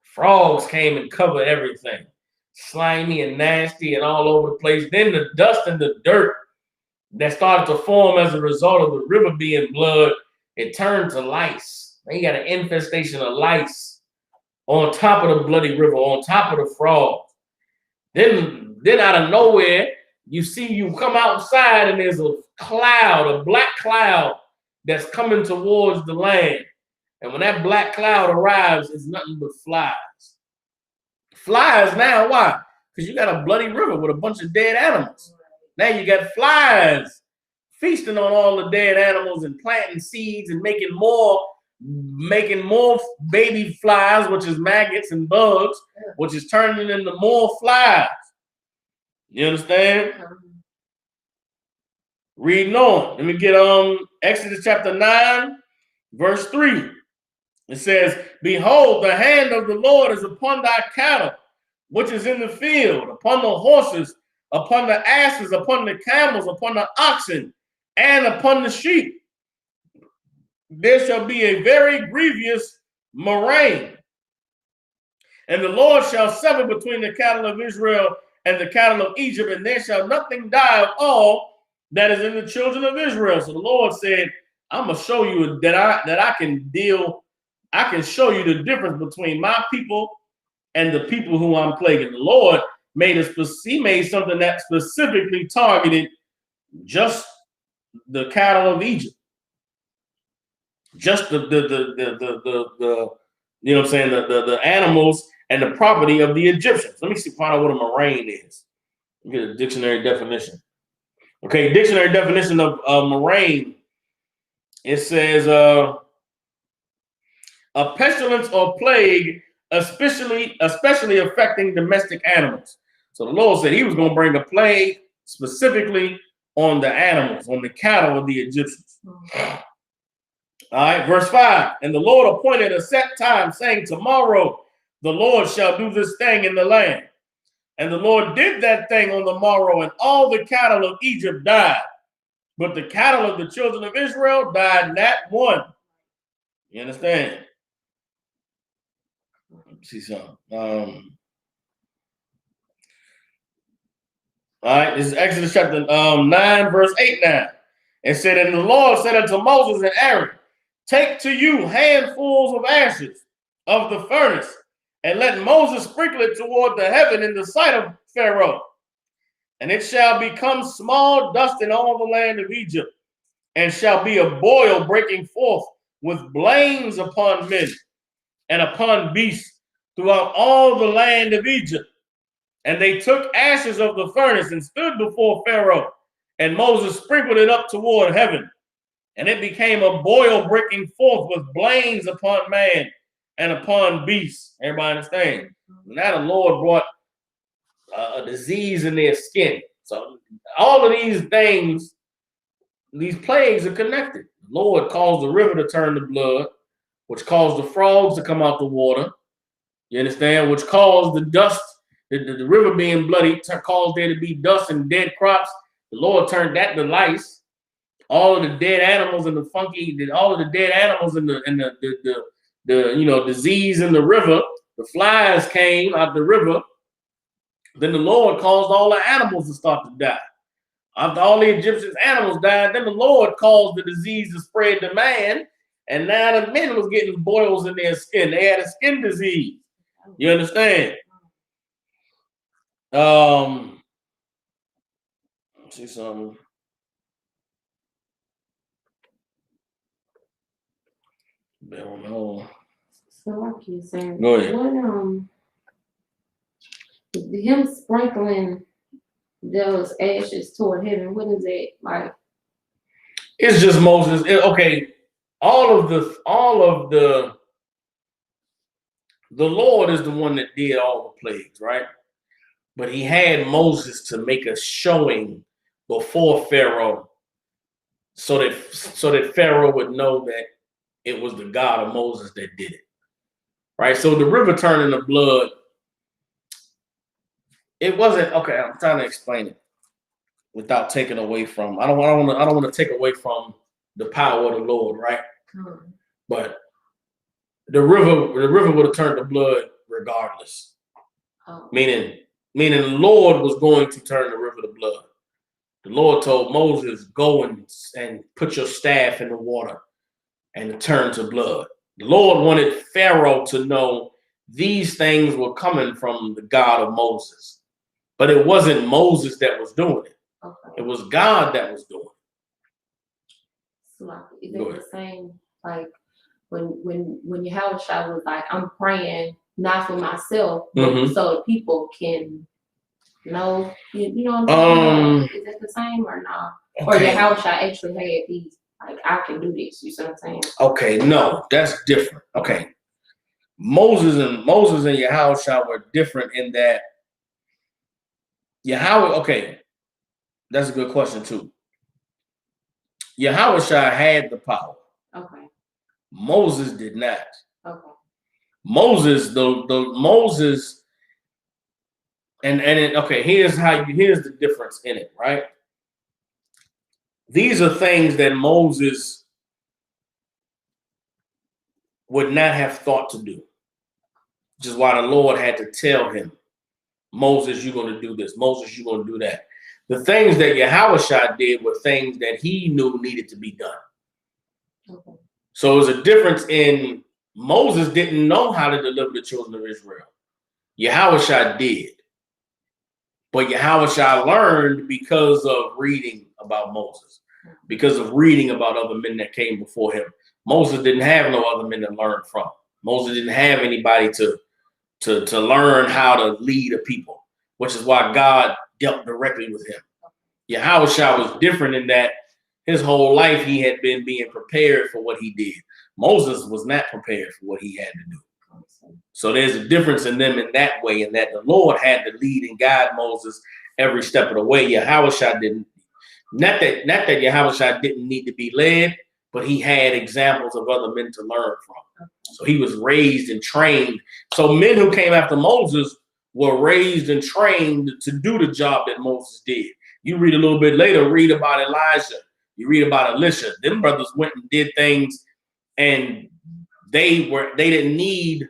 Frogs came and covered everything, slimy and nasty and all over the place. Then the dust and the dirt that started to form as a result of the river being blood, it turned to lice. They got an infestation of lice on top of the bloody river, on top of the frogs. Then out of nowhere, you come outside and there's a cloud, a black cloud that's coming towards the land. And when that black cloud arrives, it's nothing but flies. Flies now, why? Because you got a bloody river with a bunch of dead animals. Now you got flies feasting on all the dead animals and planting seeds and making more baby flies, which is maggots and bugs, which is turning into more flies. You understand? Reading on. Let me get Exodus chapter 9, verse 3. It says, behold, the hand of the Lord is upon thy cattle, which is in the field, upon the horses, upon the asses, upon the camels, upon the oxen, and upon the sheep. There shall be a very grievous murrain. And the Lord shall sever between the cattle of Israel and the cattle of Egypt, and there shall nothing die of all that is in the children of Israel. So the Lord said, I'm going to show you that I can show you the difference between my people and the people who I'm plaguing. The Lord made something that specifically targeted just the cattle of Egypt, just the you know what I'm saying, the animals and the property of the Egyptians. Let me find out what a murrain is. Get a dictionary definition. Okay, dictionary definition of murrain. It says a pestilence or plague, especially affecting domestic animals. So the Lord said he was going to bring a plague specifically on the animals, on the cattle of the Egyptians. All right, verse 5. And the Lord appointed a set time, saying, tomorrow the Lord shall do this thing in the land. And the Lord did that thing on the morrow, and all the cattle of Egypt died. But the cattle of the children of Israel died not one. You understand? Let me see something. All right, this is Exodus chapter 9, verse 8 now. It said, and the Lord said unto Moses and Aaron, take to you handfuls of ashes of the furnace, and let Moses sprinkle it toward the heaven in the sight of Pharaoh. And it shall become small dust in all the land of Egypt, and shall be a boil breaking forth with blains upon men and upon beasts throughout all the land of Egypt. And they took ashes of the furnace and stood before Pharaoh, and Moses sprinkled it up toward heaven. And it became a boil breaking forth with blains upon man and upon beasts. Everybody understand? Now the Lord brought a disease in their skin. So all of these things, these plagues are connected. The Lord caused the river to turn to blood, which caused the frogs to come out the water. You understand? Which caused the dust, the river being bloody, caused there to be dust and dead crops. The Lord turned that to lice. All of the dead animals and all of the dead animals and the disease in the river, the flies came out the river. Then the Lord caused all the animals to start to die. After all the Egyptians' animals died, then the Lord caused the disease to spread to man, and now the men was getting boils in their skin. They had a skin disease. You understand? Let's see something. So like you saying, go ahead. What him sprinkling those ashes toward heaven, what is it like? It's just Moses. All of the Lord is the one that did all the plagues, right? But he had Moses to make a showing before Pharaoh, so that Pharaoh would know that it was the God of Moses that did it, right? So the river turning to blood, it wasn't, okay, I'm trying to explain it. without taking away from. I don't want to take away from the power of the Lord, right? But the river would have turned to blood regardless. Meaning the Lord was going to turn the river to blood. The Lord told Moses, go and put your staff in the water and it turned to blood. The Lord wanted Pharaoh to know these things were coming from the God of Moses. But it wasn't Moses that was doing it. It was God that was doing it. So is it the same, like when Yahushua was like, I'm praying not for myself, but so people can know, you know what I'm saying? Is that the same or not? Okay. Or Yahushua actually had these, like, I can do this, you see what I'm saying? Okay, no, that's different. Okay. Moses and Yahushua were different in that okay, that's a good question too. Yahushua had the power. Okay. Moses did not. Okay. Moses, Moses, okay, here's the difference in it, right? These are things that Moses would not have thought to do, which is why the Lord had to tell him, Moses, you're going to do this. Moses, you're going to do that. The things that Yahushua did were things that he knew needed to be done. Okay. So there's a difference in Moses didn't know how to deliver the children of Israel. Yahushua did. But Yahushua learned because of reading about Moses, because of reading about other men that came before him. Moses didn't have no other men to learn from. Moses didn't have anybody to learn how to lead a people, which is why God dealt directly with him. Yahushua was different in that his whole life he had been being prepared for what he did. Moses was not prepared for what he had to do. So there's a difference in them in that way, in that the Lord had to lead and guide Moses every step of the way. Yahushua didn't. Not that Yahushua didn't need to be led, but he had examples of other men to learn from. So he was raised and trained. So men who came after Moses were raised and trained to do the job that Moses did. You read a little bit later, read about Elijah. You read about Elisha. Them brothers went and did things, and they didn't need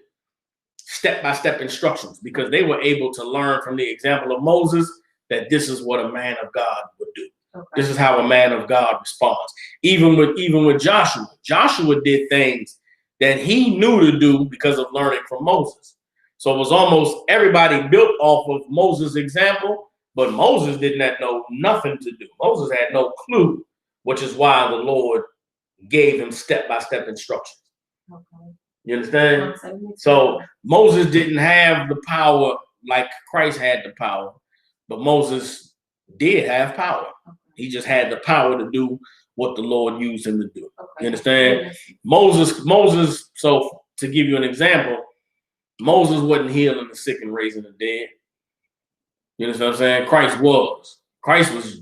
step-by-step instructions because they were able to learn from the example of Moses that this is what a man of God would do. Okay. This is how a man of God responds. Even with Joshua. Joshua did things that he knew to do because of learning from Moses. So it was almost everybody built off of Moses' example, but Moses did not know nothing to do. Moses had no clue, which is why the Lord gave him step-by-step instructions. Okay. You understand? So Moses didn't have the power like Christ had the power, but Moses did have power. Okay. He just had the power to do what the Lord used him to do. Okay. You understand? Yes. Moses, so to give you an example, Moses wasn't healing the sick and raising the dead. You understand what I'm saying? Christ was. Christ was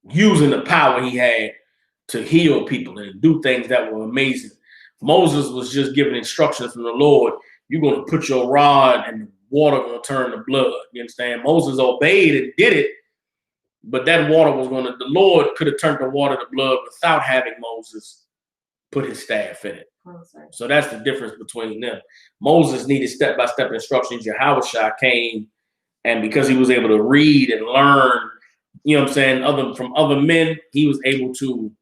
using the power he had to heal people and do things that were amazing. Moses was just giving instructions from the Lord. You're going to put your rod and the water going to turn to blood. You understand? Moses obeyed and did it, but that water was going to, the Lord could have turned the water to blood without having Moses put his staff in it. So that's the difference between them. Moses needed step-by-step instructions. Yahushua came, and because he was able to read and learn, you know what I'm saying, from other men, he was able to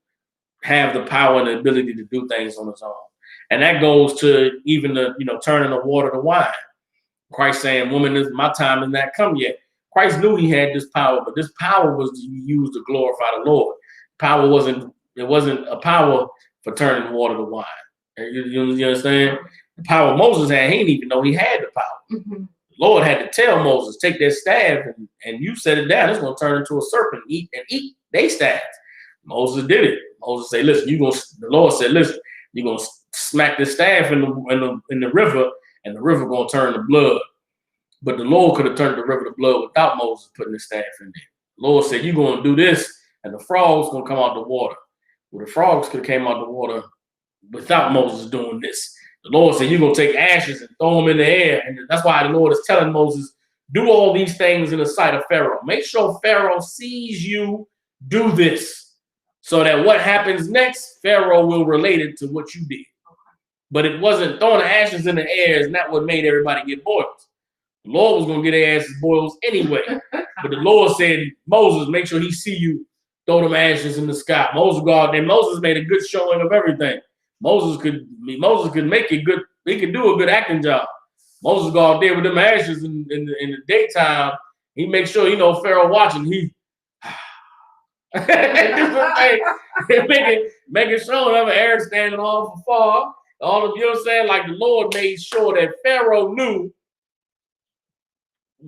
have the power and the ability to do things on his own. And that goes to even the, turning the water to wine. Christ saying, woman, my time has not come yet. Christ knew he had this power, but this power was used to glorify the Lord. It wasn't a power for turning water to wine. You understand? The power Moses had, he didn't even know he had the power. Mm-hmm. The Lord had to tell Moses, take that staff and you set it down. It's going to turn into a serpent and eat they staff. Moses did it. Moses said, listen, the Lord said, listen, you're going to smack the staff in the river, and the river going to turn to blood. But the Lord could have turned the river to blood without Moses putting the staff in there. The Lord said, you're going to do this, and the frogs going to come out the water. Well, the frogs could have came out the water without Moses doing this. The Lord said, you're going to take ashes and throw them in the air. And that's why the Lord is telling Moses, do all these things in the sight of Pharaoh. Make sure Pharaoh sees you do this, so that what happens next, Pharaoh will relate it to what you did. But it wasn't throwing the ashes in the air is not what made everybody get boils. The Lord was going to get their asses boils anyway. But the Lord said, Moses, make sure he see you throw them ashes in the sky. Moses go out there. Moses made a good showing of everything. Moses could make it good. He could do a good acting job. Moses go out there with them ashes in the daytime. He makes sure, Pharaoh watching. He making sure of Aaron standing off afar. All of you saying, like the Lord made sure that Pharaoh knew.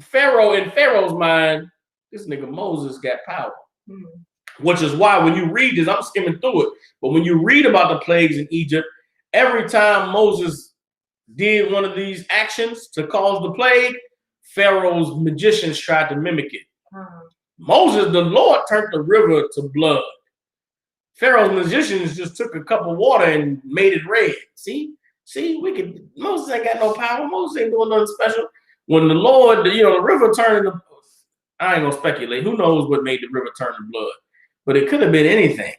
Pharaoh, in Pharaoh's mind, this nigga Moses got power. Which is why when you read this, I'm skimming through it, but when you read about the plagues in Egypt, every time Moses did one of these actions to cause the plague, Pharaoh's magicians tried to mimic it. Moses, the Lord turned the river to blood. Pharaoh's magicians just took a cup of water and made it red. See, Moses ain't got no power. Moses ain't doing nothing special. When the Lord, the river turned, I ain't gonna speculate. Who knows what made the river turn to blood? But it could have been anything.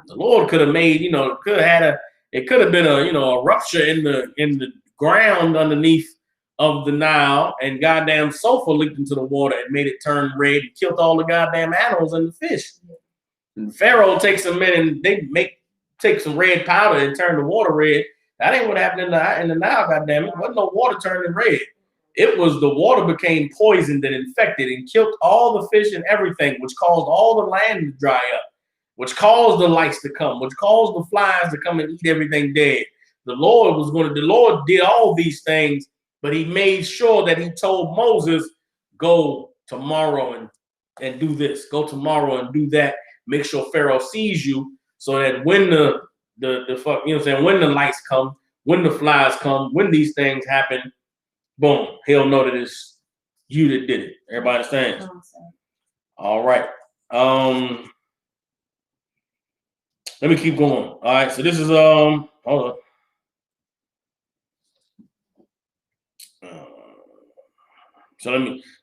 The Lord could have made, it could have been a rupture in the ground underneath of the Nile, and goddamn sulfur leaked into the water and made it turn red and killed all the goddamn animals and the fish. And Pharaoh takes them in and take some red powder and turn the water red. That ain't what happened in the Nile, goddamn it. Wasn't no water turning red. It was the water became poisoned and infected and killed all the fish and everything, which caused all the land to dry up, which caused the lice to come, which caused the flies to come and eat everything dead. The Lord did all these things, but he made sure that he told Moses, go tomorrow and do this. Go tomorrow and do that. Make sure Pharaoh sees you, so that when when the lice come, when the flies come, when these things happen, boom, he'll know that it's you that did it. Everybody understands? All right. Let me keep going. All right. So this is hold on.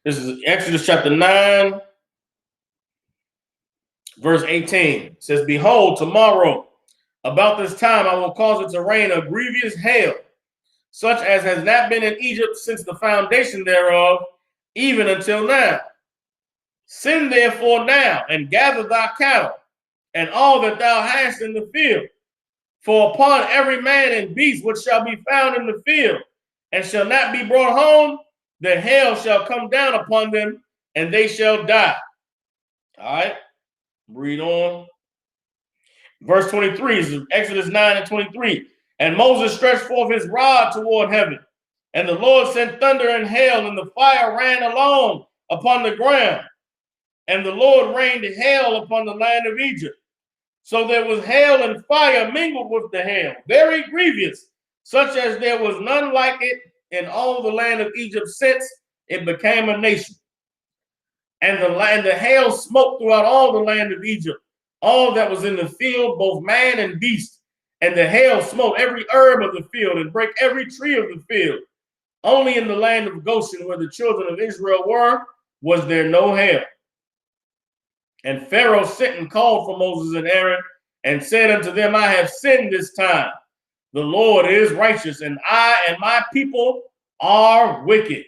This is Exodus chapter 9, verse 18. It says, behold, tomorrow about this time I will cause it to rain a grievous hail, such as has not been in Egypt since the foundation thereof, even until now. Send therefore now and gather thy cattle and all that thou hast in the field. For upon every man and beast which shall be found in the field and shall not be brought home, the hail shall come down upon them, and they shall die. All right, read on. Verse 23 is Exodus 9 and 23. And Moses stretched forth his rod toward heaven, and the Lord sent thunder and hail, and the fire ran along upon the ground. And the Lord rained hail upon the land of Egypt. So there was hail and fire mingled with the hail, very grievous, such as there was none like it in all the land of Egypt since it became a nation. And the hail smote throughout all the land of Egypt, all that was in the field, both man and beast. And the hail smote every herb of the field and brake every tree of the field. Only in the land of Goshen, where the children of Israel were, was there no hail. And Pharaoh sent and called for Moses and Aaron and said unto them, I have sinned this time. The Lord is righteous, and I and my people are wicked.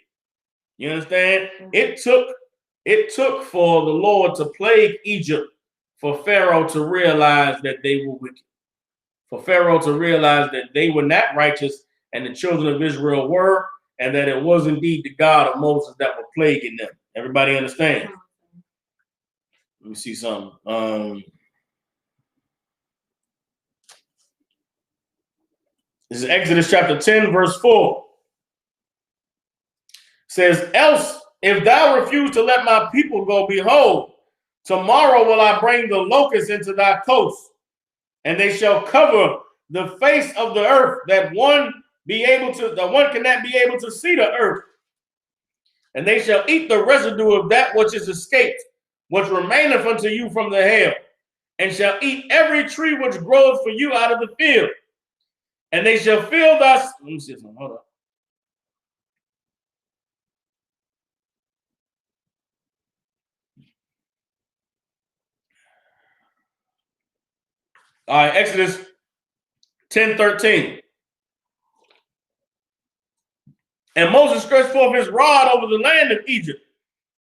You understand? It took for the Lord to plague Egypt for Pharaoh to realize that they were wicked. For Pharaoh to realize that they were not righteous and the children of Israel were, and that it was indeed the God of Moses that were plaguing them. Everybody understand? Let me see something. This is Exodus chapter 10, verse 4. It says, else, if thou refuse to let my people go, behold, tomorrow will I bring the locusts into thy coast, and they shall cover the face of the earth, that one cannot be able to see the earth. And they shall eat the residue of that which is escaped, which remaineth unto you from the hail, and shall eat every tree which groweth for you out of the field. And they shall fill thy... Let me see something. Hold up. All right, Exodus 10:13. And Moses stretched forth his rod over the land of Egypt,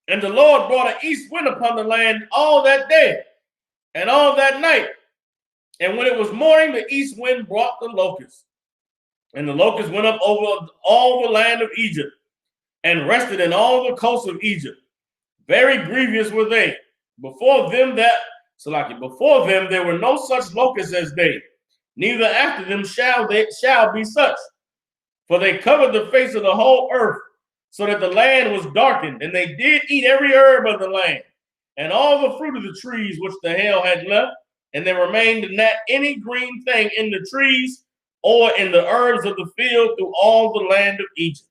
and the Lord brought an east wind upon the land all that day and all that night. And when it was morning, the east wind brought the locusts. And the locusts went up over all the land of Egypt and rested in all the coasts of Egypt. Very grievous were they. Before them there were no such locusts as they, neither after them shall be such. For they covered the face of the whole earth, so that the land was darkened, and they did eat every herb of the land, and all the fruit of the trees which the hail had left, and there remained not any green thing in the trees or in the herbs of the field through all the land of Egypt.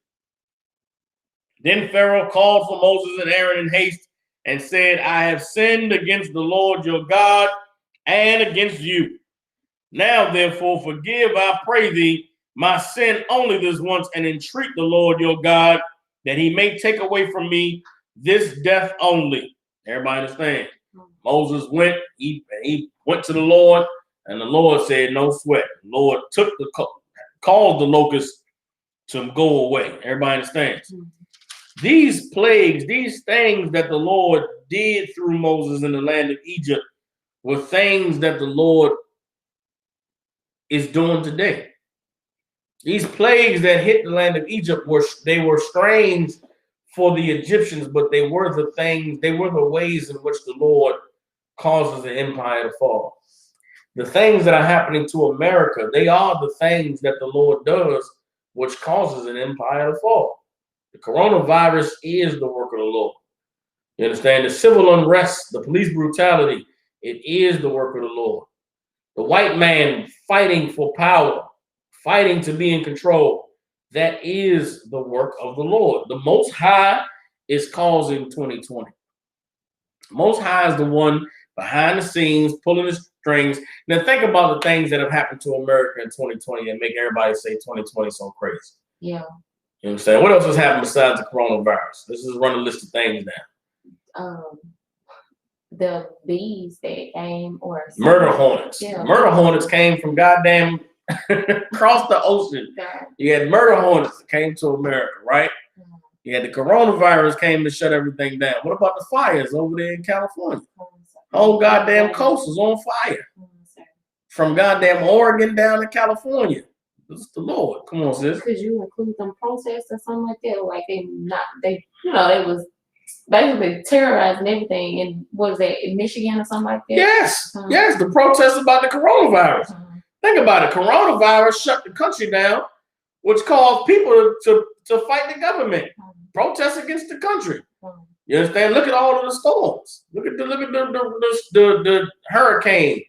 Then Pharaoh called for Moses and Aaron in haste and said, I have sinned against the Lord your God and against you. Now, therefore, forgive, I pray thee, my sin only this once, and entreat the Lord your God that he may take away from me this death only. Everybody understand? Moses went, he went to the Lord, and the Lord said, no sweat. The Lord caused the locusts to go away. Everybody understands? These plagues, these things that the Lord did through Moses in the land of Egypt were things that the Lord is doing today. These plagues that hit the land of Egypt were strange for the Egyptians, but they were the ways in which the Lord causes the empire to fall. The things that are happening to America, they are the things that the Lord does, which causes an empire to fall. The coronavirus is the work of the Lord. You understand? The civil unrest, the police brutality, it is the work of the Lord. The white man fighting for power, fighting to be in control, that is the work of the Lord. The Most High is causing 2020. Most High is the one behind the scenes, pulling the strings. Now think about the things that have happened to America in 2020 and make everybody say 2020 so crazy. Yeah. You know what I'm saying? What else has happened besides the coronavirus? Let's just run a list of things down. The bees that came, or murder hornets. Yeah. Murder hornets came from goddamn across the ocean. God. You had murder hornets that came to America, right? You had the coronavirus came to shut everything down. What about the fires over there in California? Whole goddamn coast was on fire. From goddamn Oregon down to California. This is the Lord. Come on, sis. Could you include them protests or something like that? Like they was basically terrorizing everything. And what was that, in Michigan or something like that? Yes. Yes, the protests about the coronavirus. Think about it. Coronavirus shut the country down, which caused people to fight the government. Protests against the country. You understand? Look at all of the storms. Look at the hurricane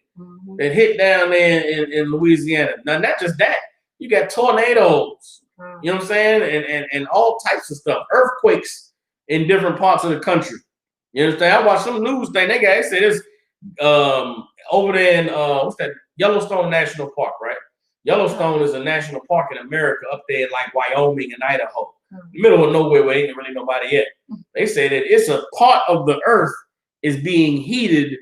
that hit down there in Louisiana. Now, not just that. You got tornadoes, you know what I'm saying? And all types of stuff. Earthquakes in different parts of the country. You understand? I watched some news thing. They said this over there in what's that? Yellowstone National Park, right? Yellowstone is a national park in America up there in like Wyoming and Idaho. Middle of nowhere where ain't really nobody yet. They say that it's a part of the earth is being heated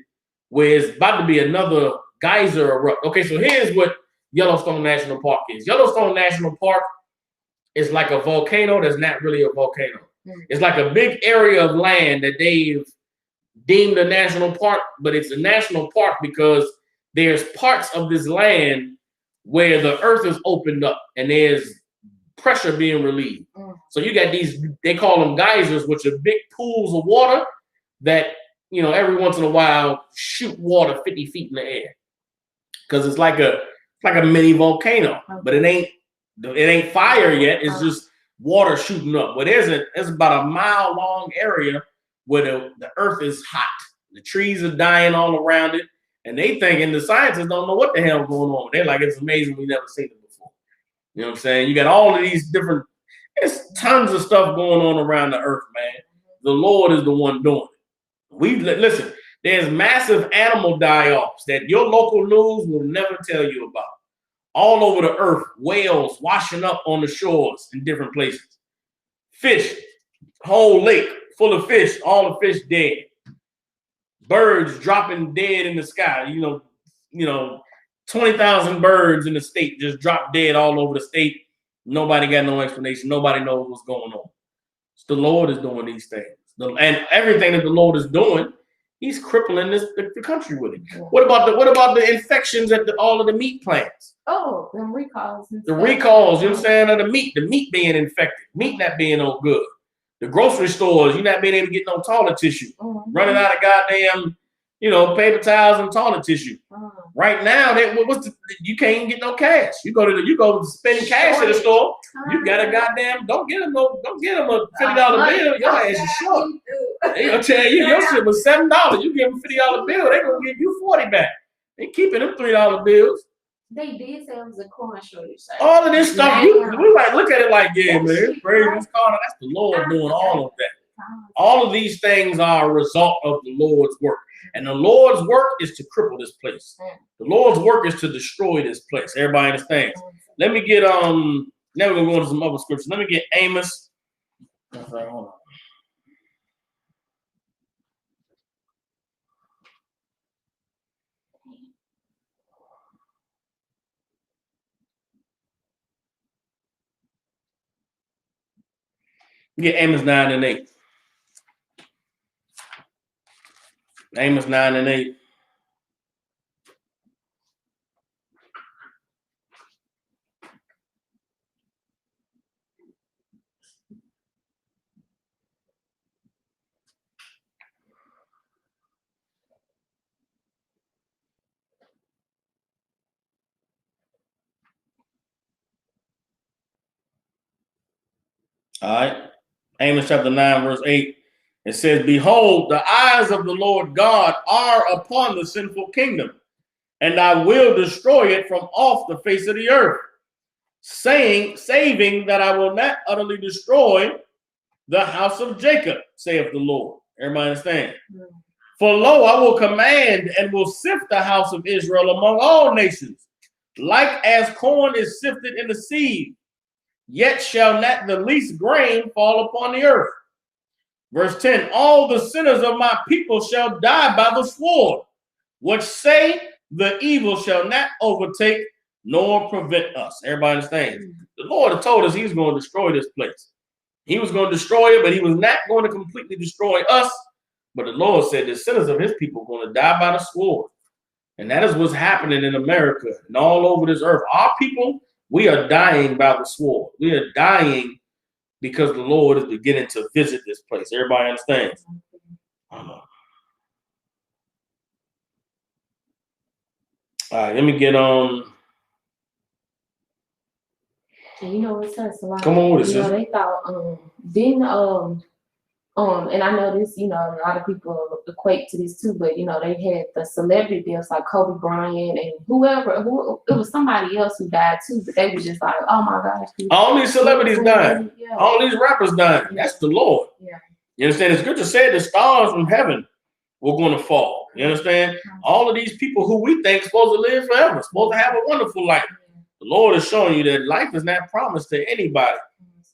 where it's about to be another geyser erupt. Okay, so here's what Yellowstone National Park is. Yellowstone National Park is like a volcano that's not really a volcano. It's like a big area of land that they've deemed a national park, but it's a national park because there's parts of this land where the earth is opened up and there's pressure being relieved. So you got these, they call them geysers, which are big pools of water that, you know, every once in a while shoot water 50 feet in the air. Because it's like a mini volcano, but it ain't fire yet. It's just water shooting up. But there's about a mile long area where the earth is hot. The trees are dying all around it. And they thinking the scientists don't know what the hell going on. They're like, it's amazing, we never seen it before. You know what I'm saying? You got all of these different, there's tons of stuff going on around the earth, man. The Lord is the one doing it. Listen, there's massive animal die-offs that your local news will never tell you about. All over the earth, whales washing up on the shores in different places. Fish, whole lake full of fish, all the fish dead. Birds dropping dead in the sky. You know, 20,000 birds in the state just dropped dead all over the state. Nobody got no explanation. Nobody knows what's going on. The Lord is doing these things. And everything that the Lord is doing, he's crippling the country with it. Yeah. What about the infections at all of the meat plants? Oh, the recalls. The recalls, you know what I'm saying, of the meat being infected, meat not being no good. The grocery stores, you're not being able to get no toilet tissue. Running out of goddamn, paper towels and toilet tissue. Right now, you can't even get no cash. You go spending cash at the store. You got a goddamn don't get them a $50 bill. Your ass is short. They gonna tell you your shit was $7. You give them $50 bill, they gonna give you 40 back. They keeping them $3 bills. They did say it was a coin shortage. All of this stuff, we might look at it like, yeah, man, it's crazy. That's the Lord doing all of that. All of these things are a result of the Lord's work. And the Lord's work is to cripple this place. The Lord's work is to destroy this place. Everybody understands. Let me get now we're gonna go into some other scriptures. Let me get Amos. Hold on. Get Amos 9 and 8. Amos 9 and 8. All right. Amos chapter 9, verse 8. It says, behold, the eyes of the Lord God are upon the sinful kingdom, and I will destroy it from off the face of the earth, saving that I will not utterly destroy the house of Jacob, saith the Lord. Everybody understand? For lo, I will command and will sift the house of Israel among all nations, like as corn is sifted in the sieve. Yet shall not the least grain fall upon the earth. Verse 10, all the sinners of my people shall die by the sword, which say the evil shall not overtake nor prevent us. Everybody understands? The Lord had told us he was going to destroy this place. He was going to destroy it, but he was not going to completely destroy us. But the Lord said the sinners of his people are going to die by the sword. And that is what's happening in America and all over this earth. Our people, we are dying by the sword. We are dying because the Lord is beginning to visit this place. Everybody understands? All right, let me get on. And you know what says a lot. Come on with it, they thought and I know this, a lot of people equate to this too, but they had the celebrity deaths like Kobe Bryant and it was somebody else who died too, but they were just like, oh my gosh. All these celebrities dying. Yeah. All these rappers dying. Yeah. That's the Lord. Yeah. You understand? It's good to say the stars from heaven were going to fall. You understand? All of these people who we think supposed to live forever, supposed to have a wonderful life. The Lord is showing you that life is not promised to anybody,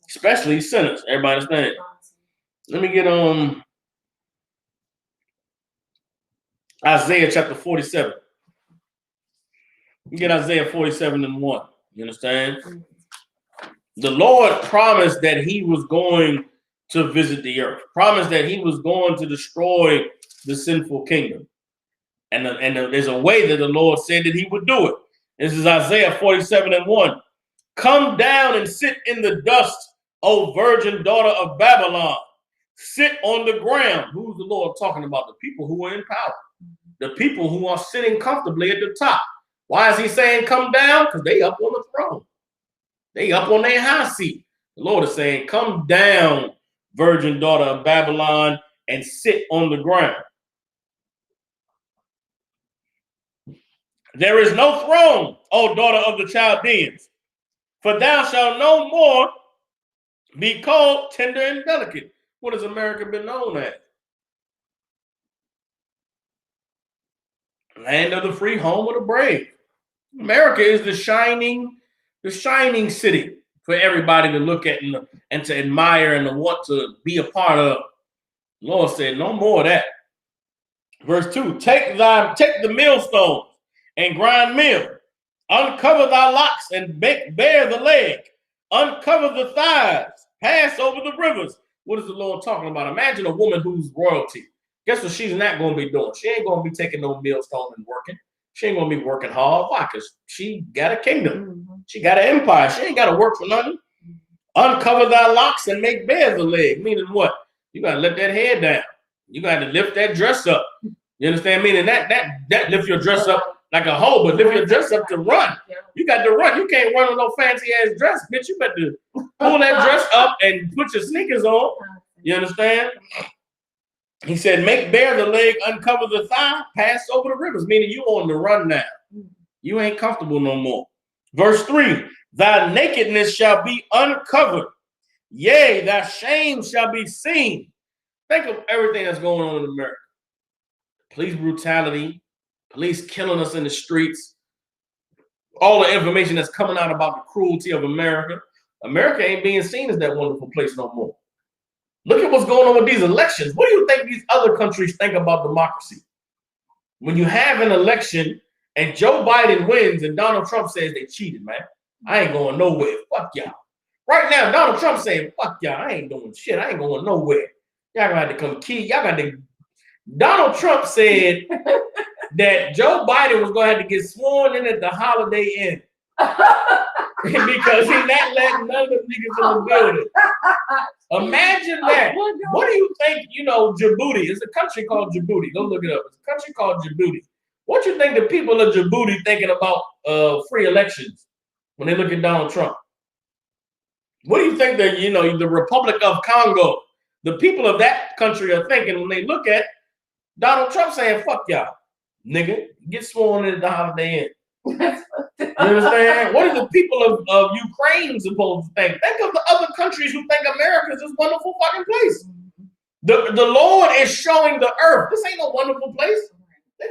especially sinners. Everybody understand? Let me get Isaiah chapter 47. You get Isaiah 47 and 1. You understand? The Lord promised that he was going to visit the earth, promised that he was going to destroy the sinful kingdom. And there's a way that the Lord said that he would do it. This is Isaiah 47 and 1. Come down and sit in the dust, O virgin daughter of Babylon. Sit on the ground. Who's the Lord talking about? The people who are in power. The people who are sitting comfortably at the top. Why is he saying come down? Because they up on the throne. They up on their high seat. The Lord is saying, come down, virgin daughter of Babylon, and sit on the ground. There is no throne, O daughter of the Chaldeans, for thou shalt no more be called tender and delicate. What has America been known as? Land of the free, home of the brave. America is the shining city for everybody to look at and to admire and to want to be a part of. The Lord said, no more of that. Verse 2, take the millstone and grind meal, Uncover thy locks and make bare the leg. Uncover the thighs. Pass over the rivers. What is the Lord talking about? Imagine a woman who's royalty. Guess what she's not going to be doing? She ain't going to be taking no millstone and working. She ain't going to be working hard. Why? Because she got a kingdom. She got an empire. She ain't got to work for nothing. Uncover thy locks and make bare the leg. Meaning what? You got to let that head down. You got to lift that dress up. You understand? Meaning that lift your dress up like a hoe, but lift your dress up to run. You got to run. You can't run with no fancy ass dress, bitch. You better pull that dress up and put your sneakers on. You understand? He said, make bare the leg, uncover the thigh, pass over the rivers. Meaning you on the run now. You ain't comfortable no more. Verse 3, thy nakedness shall be uncovered. Yea, thy shame shall be seen. Think of everything that's going on in America. Police brutality, police killing us in the streets, all the information that's coming out about the cruelty of America. America ain't being seen as that wonderful place no more. Look at what's going on with these elections. What do you think these other countries think about democracy? When you have an election and Joe Biden wins and Donald Trump says they cheated, man. I ain't going nowhere. Fuck y'all. Right now, Donald Trump saying, fuck y'all. I ain't doing shit. I ain't going nowhere. Y'all gonna have to come key. Y'all got to. Donald Trump said that Joe Biden was going to have to get sworn in at the Holiday Inn because he's not letting none of the niggas in the building. Imagine that. What do you think, Djibouti? It's a country called Djibouti. Go look it up. It's a country called Djibouti. What do you think the people of Djibouti thinking about free elections when they look at Donald Trump? What do you think that, the Republic of Congo, the people of that country are thinking when they look at Donald Trump saying, fuck y'all, nigga, get sworn in at the Holiday Inn. You understand? What are the people of Ukraine supposed to think? Think of the other countries who think America is this wonderful fucking place. The Lord is showing the earth. This ain't no wonderful place.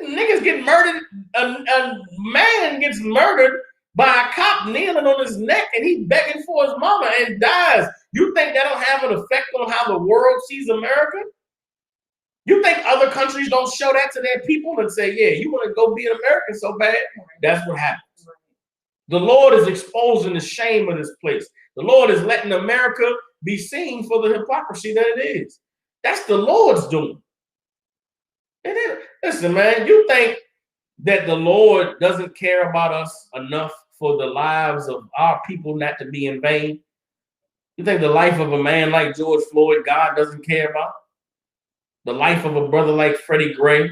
Niggas get murdered. A man gets murdered by a cop kneeling on his neck and he begging for his mama and dies. You think that'll have an effect on how the world sees America? You think other countries don't show that to their people and say, yeah, you want to go be an American so bad? That's what happens. The Lord is exposing the shame of this place. The Lord is letting America be seen for the hypocrisy that it is. That's the Lord's doing. Listen, man, you think that the Lord doesn't care about us enough for the lives of our people not to be in vain? You think the life of a man like George Floyd, God doesn't care about? The life of a brother like Freddie Gray,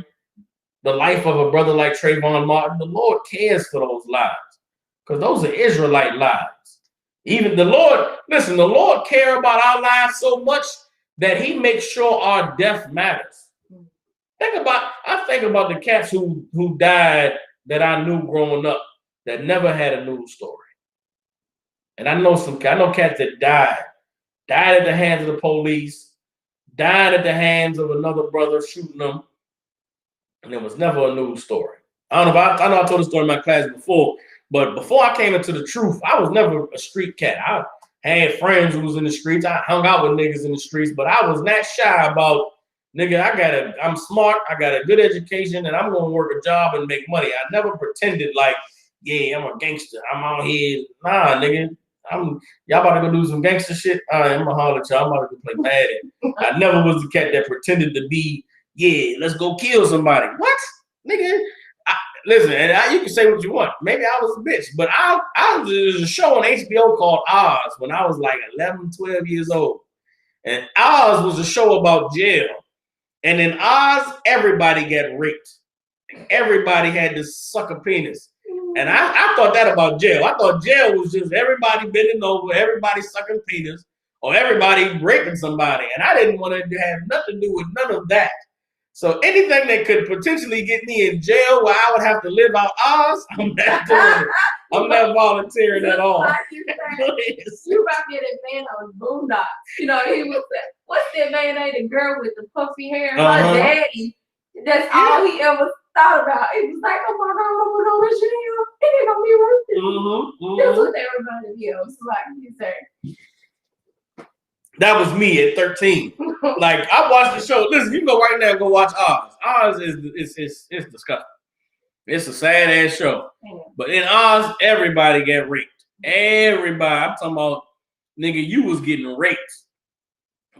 the life of a brother like Trayvon Martin, the Lord cares for those lives because those are Israelite lives. Even the Lord, listen, the Lord cares about our lives so much that he makes sure our death matters. I think about the cats who died that I knew growing up that never had a news story. And I know cats that died at the hands of the police, died at the hands of another brother shooting them, and there was never a news story. I know I told the story in my class before, but before I came into the truth, I was never a street cat. I had friends who was in the streets. I hung out with niggas in the streets, but I was not shy about, nigga, I'm smart, I got a good education, and I'm gonna work a job and make money. I never pretended like, yeah, I'm a gangster. I'm out here. Nah, nigga. Y'all about to go do some gangster shit? I'm gonna holler at y'all. I'm about to go play Madden. I never was the cat that pretended to be, yeah, let's go kill somebody. What? Nigga, listen, you can say what you want. Maybe I was a bitch, but there's a show on HBO called Oz when I was like 11, 12 years old. And Oz was a show about jail. And in Oz, everybody got raped. Everybody had to suck a penis. And I thought that about jail. I thought jail was just everybody bending over, everybody sucking penis, or everybody raping somebody. And I didn't want to have nothing to do with none of that. So anything that could potentially get me in jail where I would have to live out Oz, I'm not doing it. I'm not volunteering at all. You about to get that man on Boondocks. He was what's that man name? The girl with the puffy hair? My daddy. That's all he ever thought about. It was like, oh my God, I'm going to jail. It ain't gonna be worth it. That's what they reminded me of. So like you said. That was me at 13. Like I watched the show. Listen, you can go right now and go watch Oz. Oz is disgusting. It's a sad ass show. But in Oz, everybody got raped. Everybody. I'm talking about, nigga, you was getting raped.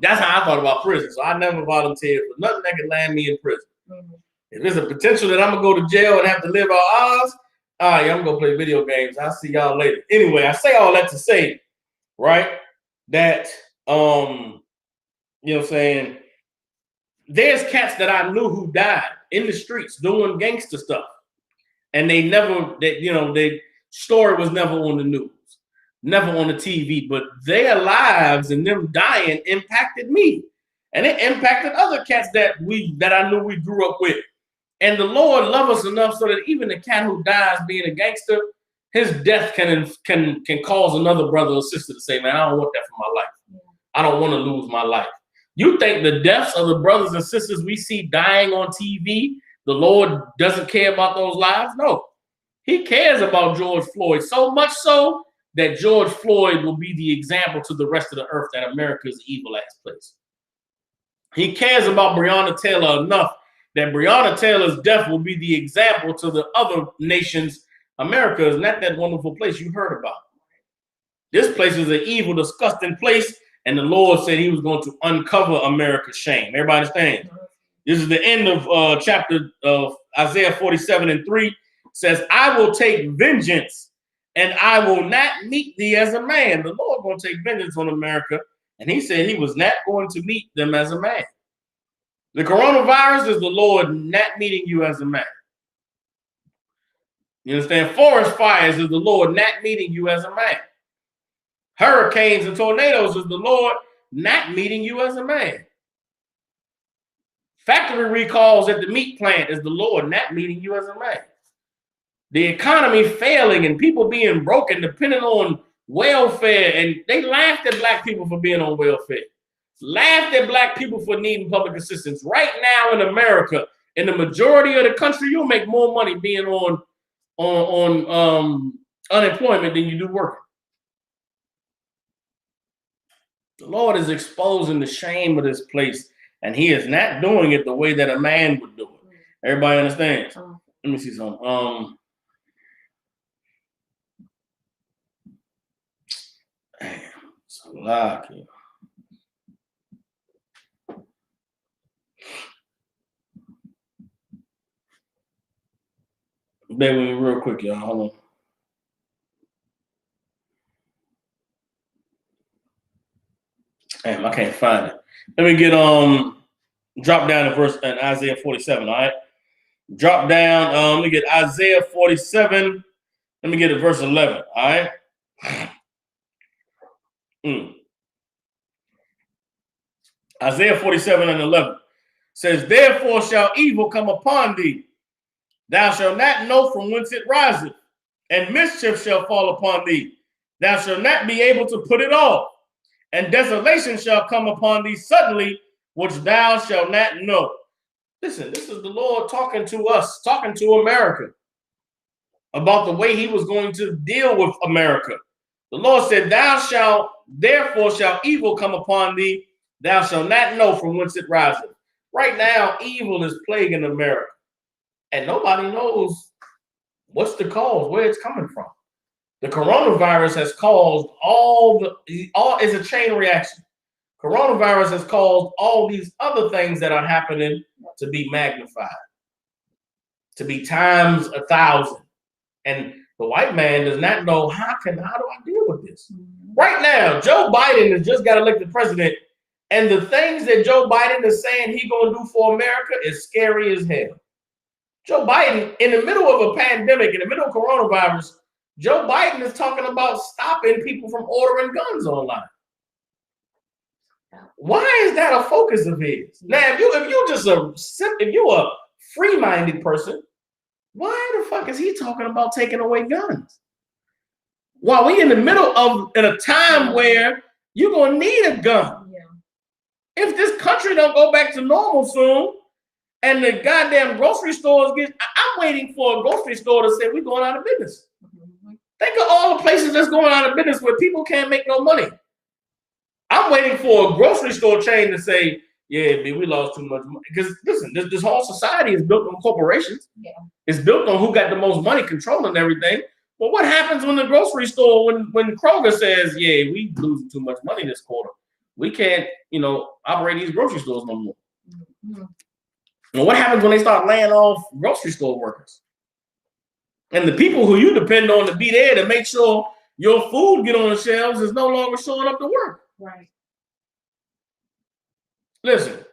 That's how I thought about prison. So I never volunteered for nothing that could land me in prison. If there's a potential that I'm going to go to jail and have to live out Oz, I'm going to play video games. I'll see y'all later. Anyway, I say all that to say, right, that, you know what I'm saying, there's cats that I knew who died in the streets doing gangster stuff. And they never, their story was never on the news, never on the TV, but their lives and them dying impacted me. And it impacted other cats that I knew we grew up with. And the Lord loves us enough so that even the cat who dies being a gangster, his death can cause another brother or sister to say, man, I don't want that for my life. I don't want to lose my life. You think the deaths of the brothers and sisters we see dying on TV, the Lord doesn't care about those lives? No. He cares about George Floyd, so much so that George Floyd will be the example to the rest of the earth that America is an evil ass place. He cares about Breonna Taylor enough that Breonna Taylor's death will be the example to the other nations. America is not that wonderful place you heard about. This place is an evil, disgusting place, and the Lord said he was going to uncover America's shame. Everybody understand? This is the end of chapter of Isaiah 47:3. Says, I will take vengeance and I will not meet thee as a man. The Lord going to take vengeance on America. And he said he was not going to meet them as a man. The coronavirus is the Lord not meeting you as a man. You understand? Forest fires is the Lord not meeting you as a man. Hurricanes and tornadoes is the Lord not meeting you as a man. Factory recalls at the meat plant is the Lord not meeting you as a man. The economy failing and people being broken depending on welfare, and they laughed at black people for being on welfare. Laughed at black people for needing public assistance. Right now in America, in the majority of the country, you'll make more money being on unemployment than you do working. The Lord is exposing the shame of this place, and he is not doing it the way that a man would do it. Everybody understands? Let me see something. Damn, it's a lot here. Bear with me real quick, y'all. Hold on. Damn, I can't find it. Let me get drop down to verse in Isaiah 47. All right, drop down. Let me get Isaiah 47. Let me get to verse 11. All right. Isaiah 47:11 says, therefore shall evil come upon thee. Thou shalt not know from whence it riseth, and mischief shall fall upon thee. Thou shalt not be able to put it off, and desolation shall come upon thee suddenly, which thou shalt not know. Listen, this is the Lord talking to us, talking to America about the way he was going to deal with America. The Lord said, therefore shall evil come upon thee. Thou shalt not know from whence it riseth. Right now, evil is plaguing America. And nobody knows what's the cause, where it's coming from. The coronavirus has caused it's a chain reaction. Coronavirus has caused all these other things that are happening to be magnified, to be times 1,000. And the white man does not know how do I deal with this? Right now, Joe Biden has just got elected president, and the things that Joe Biden is saying he's going to do for America is scary as hell. Joe Biden, in the middle of a pandemic, in the middle of coronavirus, Joe Biden is talking about stopping people from ordering guns online. Why is that a focus of his? Now, if you're a free-minded person, why the fuck is he talking about taking away guns? While we in the middle of a time where you're gonna need a gun. Yeah. If this country don't go back to normal soon, and the goddamn grocery stores I'm waiting for a grocery store to say we're going out of business. Think of all the places that's going out of business where people can't make no money. I'm waiting for a grocery store chain to say yeah, man, we lost too much money. Because listen, this whole society is built on corporations. Yeah. It's built on who got the most money controlling everything. But what happens when the grocery store, when Kroger says, yeah, we losing too much money this quarter, we can't, operate these grocery stores no more. Mm-hmm. And what happens when they start laying off grocery store workers? And the people who you depend on to be there to make sure your food get on the shelves is no longer showing up to work. Right. Listen,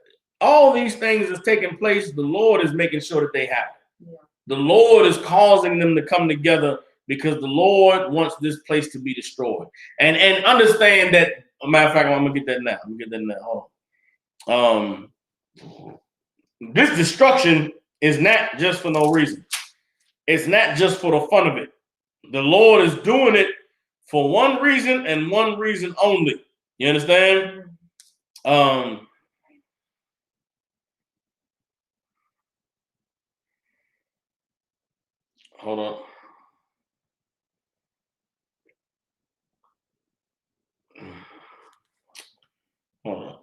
all these things is taking place. The Lord is making sure that they happen. Yeah. The Lord is causing them to come together because the Lord wants this place to be destroyed. And understand that, as a matter of fact, I'm gonna get that now. Hold on. This destruction is not just for no reason. It's not just for the fun of it. The Lord is doing it for one reason and one reason only. You understand? Hold on. Hold on.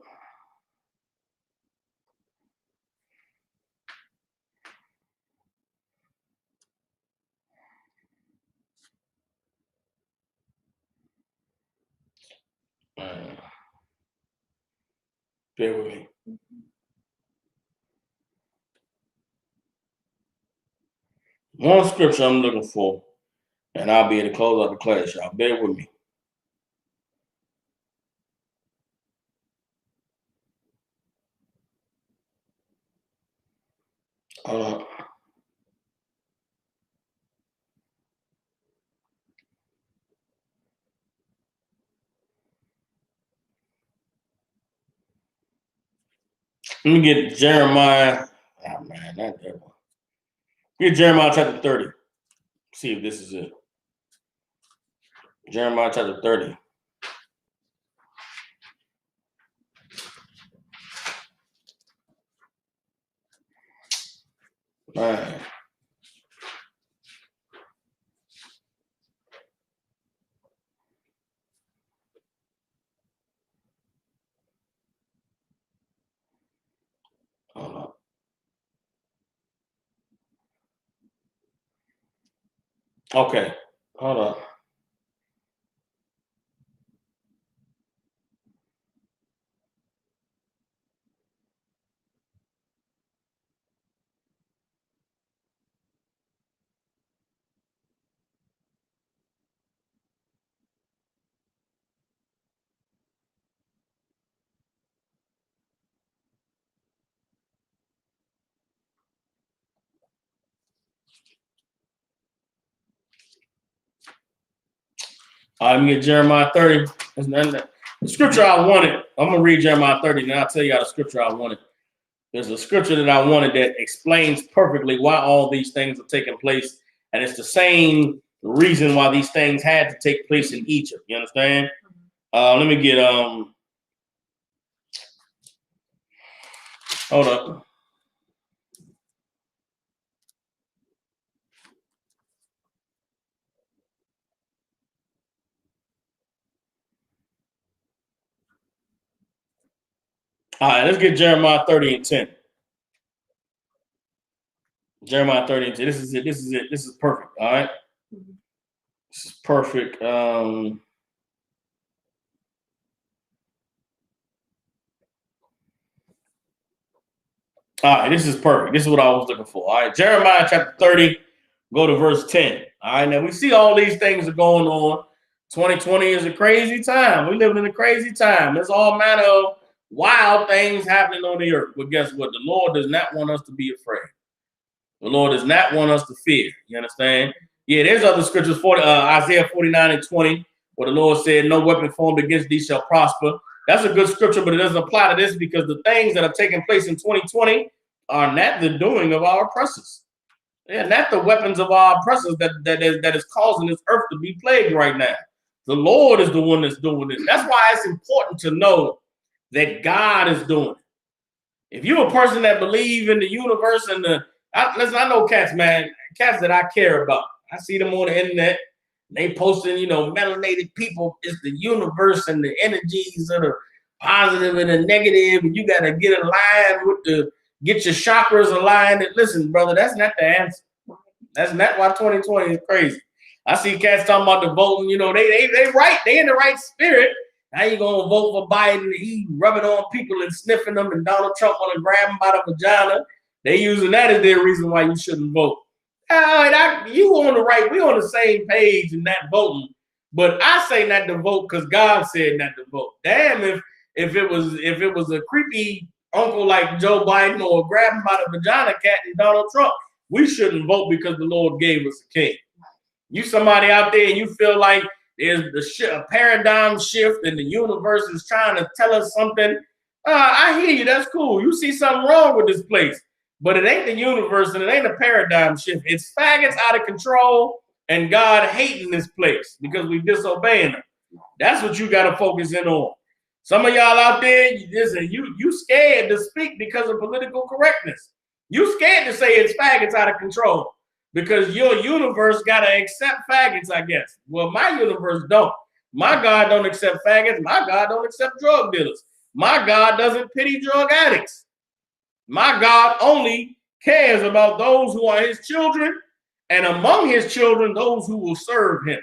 Bear with me. One scripture I'm looking for, and I'll be able to close out the class, y'all. Bear with me. Hold on. Let me get Jeremiah. Oh man, not that one. Get Jeremiah chapter 30. See if this is it. Jeremiah chapter 30. Man. Hold on. Okay. Hold on. All right, let me get Jeremiah 30. The scripture I wanted, I'm going to read Jeremiah 30, and I'll tell you how the scripture I wanted. There's a scripture that I wanted that explains perfectly why all these things are taking place, and it's the same reason why these things had to take place in Egypt. You understand? Let me get, hold up. All right, let's get Jeremiah 30 and 10. Jeremiah 30 and 10. This is it. This is it. This is perfect. All right. This is perfect. All right, this is perfect. This is what I was looking for. All right, Jeremiah chapter 30, go to verse 10. All right, now we see all these things are going on. 2020 is a crazy time. We living in a crazy time. There's all manner of wild things happening on the earth. But guess what? The Lord does not want us to be afraid. The Lord does not want us to fear. You understand? Yeah, there's other scriptures, Isaiah 49 and 20, where the Lord said, no weapon formed against thee shall prosper. That's a good scripture, but it doesn't apply to this because the things that are taking place in 2020 are not the doing of our oppressors. They're not the weapons of our oppressors that is causing this earth to be plagued right now. The Lord is the one that's doing this. That's why it's important to know that God is doing it. If you're a person that believe in the universe and listen, I know cats, man, cats that I care about. I see them on the internet. They posting, melanated people. It's the universe and the energies of positive and a negative, and you got to get aligned get your chakras aligned. And listen, brother, that's not the answer. That's not why 2020 is crazy. I see cats talking about the voting. You know, they right. They in the right spirit. How you gonna vote for Biden? And he rubbing on people and sniffing them, and Donald Trump want to grab them by the vagina. They using that as their reason why you shouldn't vote. You on the right. We on the same page in that voting. But I say not to vote because God said not to vote. Damn, if it was a creepy uncle like Joe Biden or grabbing by the vagina cat and Donald Trump, we shouldn't vote because the Lord gave us a king. You somebody out there and you feel like there's a paradigm shift and the universe is trying to tell us something. I hear you. That's cool. You see something wrong with this place, but it ain't the universe and it ain't a paradigm shift. It's faggots out of control and God hating this place because we disobeying him. That's what you got to focus in on. Some of y'all out there, listen, you scared to speak because of political correctness. You scared to say it's faggots out of control because your universe got to accept faggots, I guess. Well, my universe don't. My God don't accept faggots. My God don't accept drug dealers. My God doesn't pity drug addicts. My God only cares about those who are his children, and among his children, those who will serve him.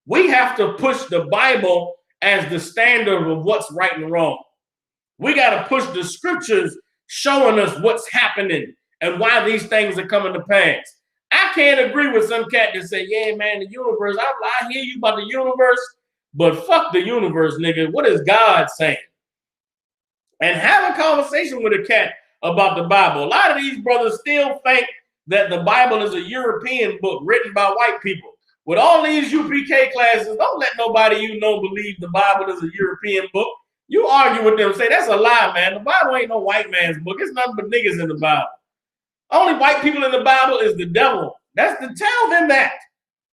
We have to push the Bible as the standard of what's right and wrong. We got to push the scriptures showing us what's happening and why these things are coming to pass. I can't agree with some cat that say, yeah, man, the universe, I hear you about the universe, but fuck the universe, nigga. What is God saying? And have a conversation with a cat about the Bible. A lot of these brothers still think that the Bible is a European book written by white people. With all these UPK classes, don't let nobody you know believe the Bible is a European book. You argue with them and say, that's a lie, man. The Bible ain't no white man's book. It's nothing but niggas in the Bible. Only white people in the Bible is the devil. That's to tell them that.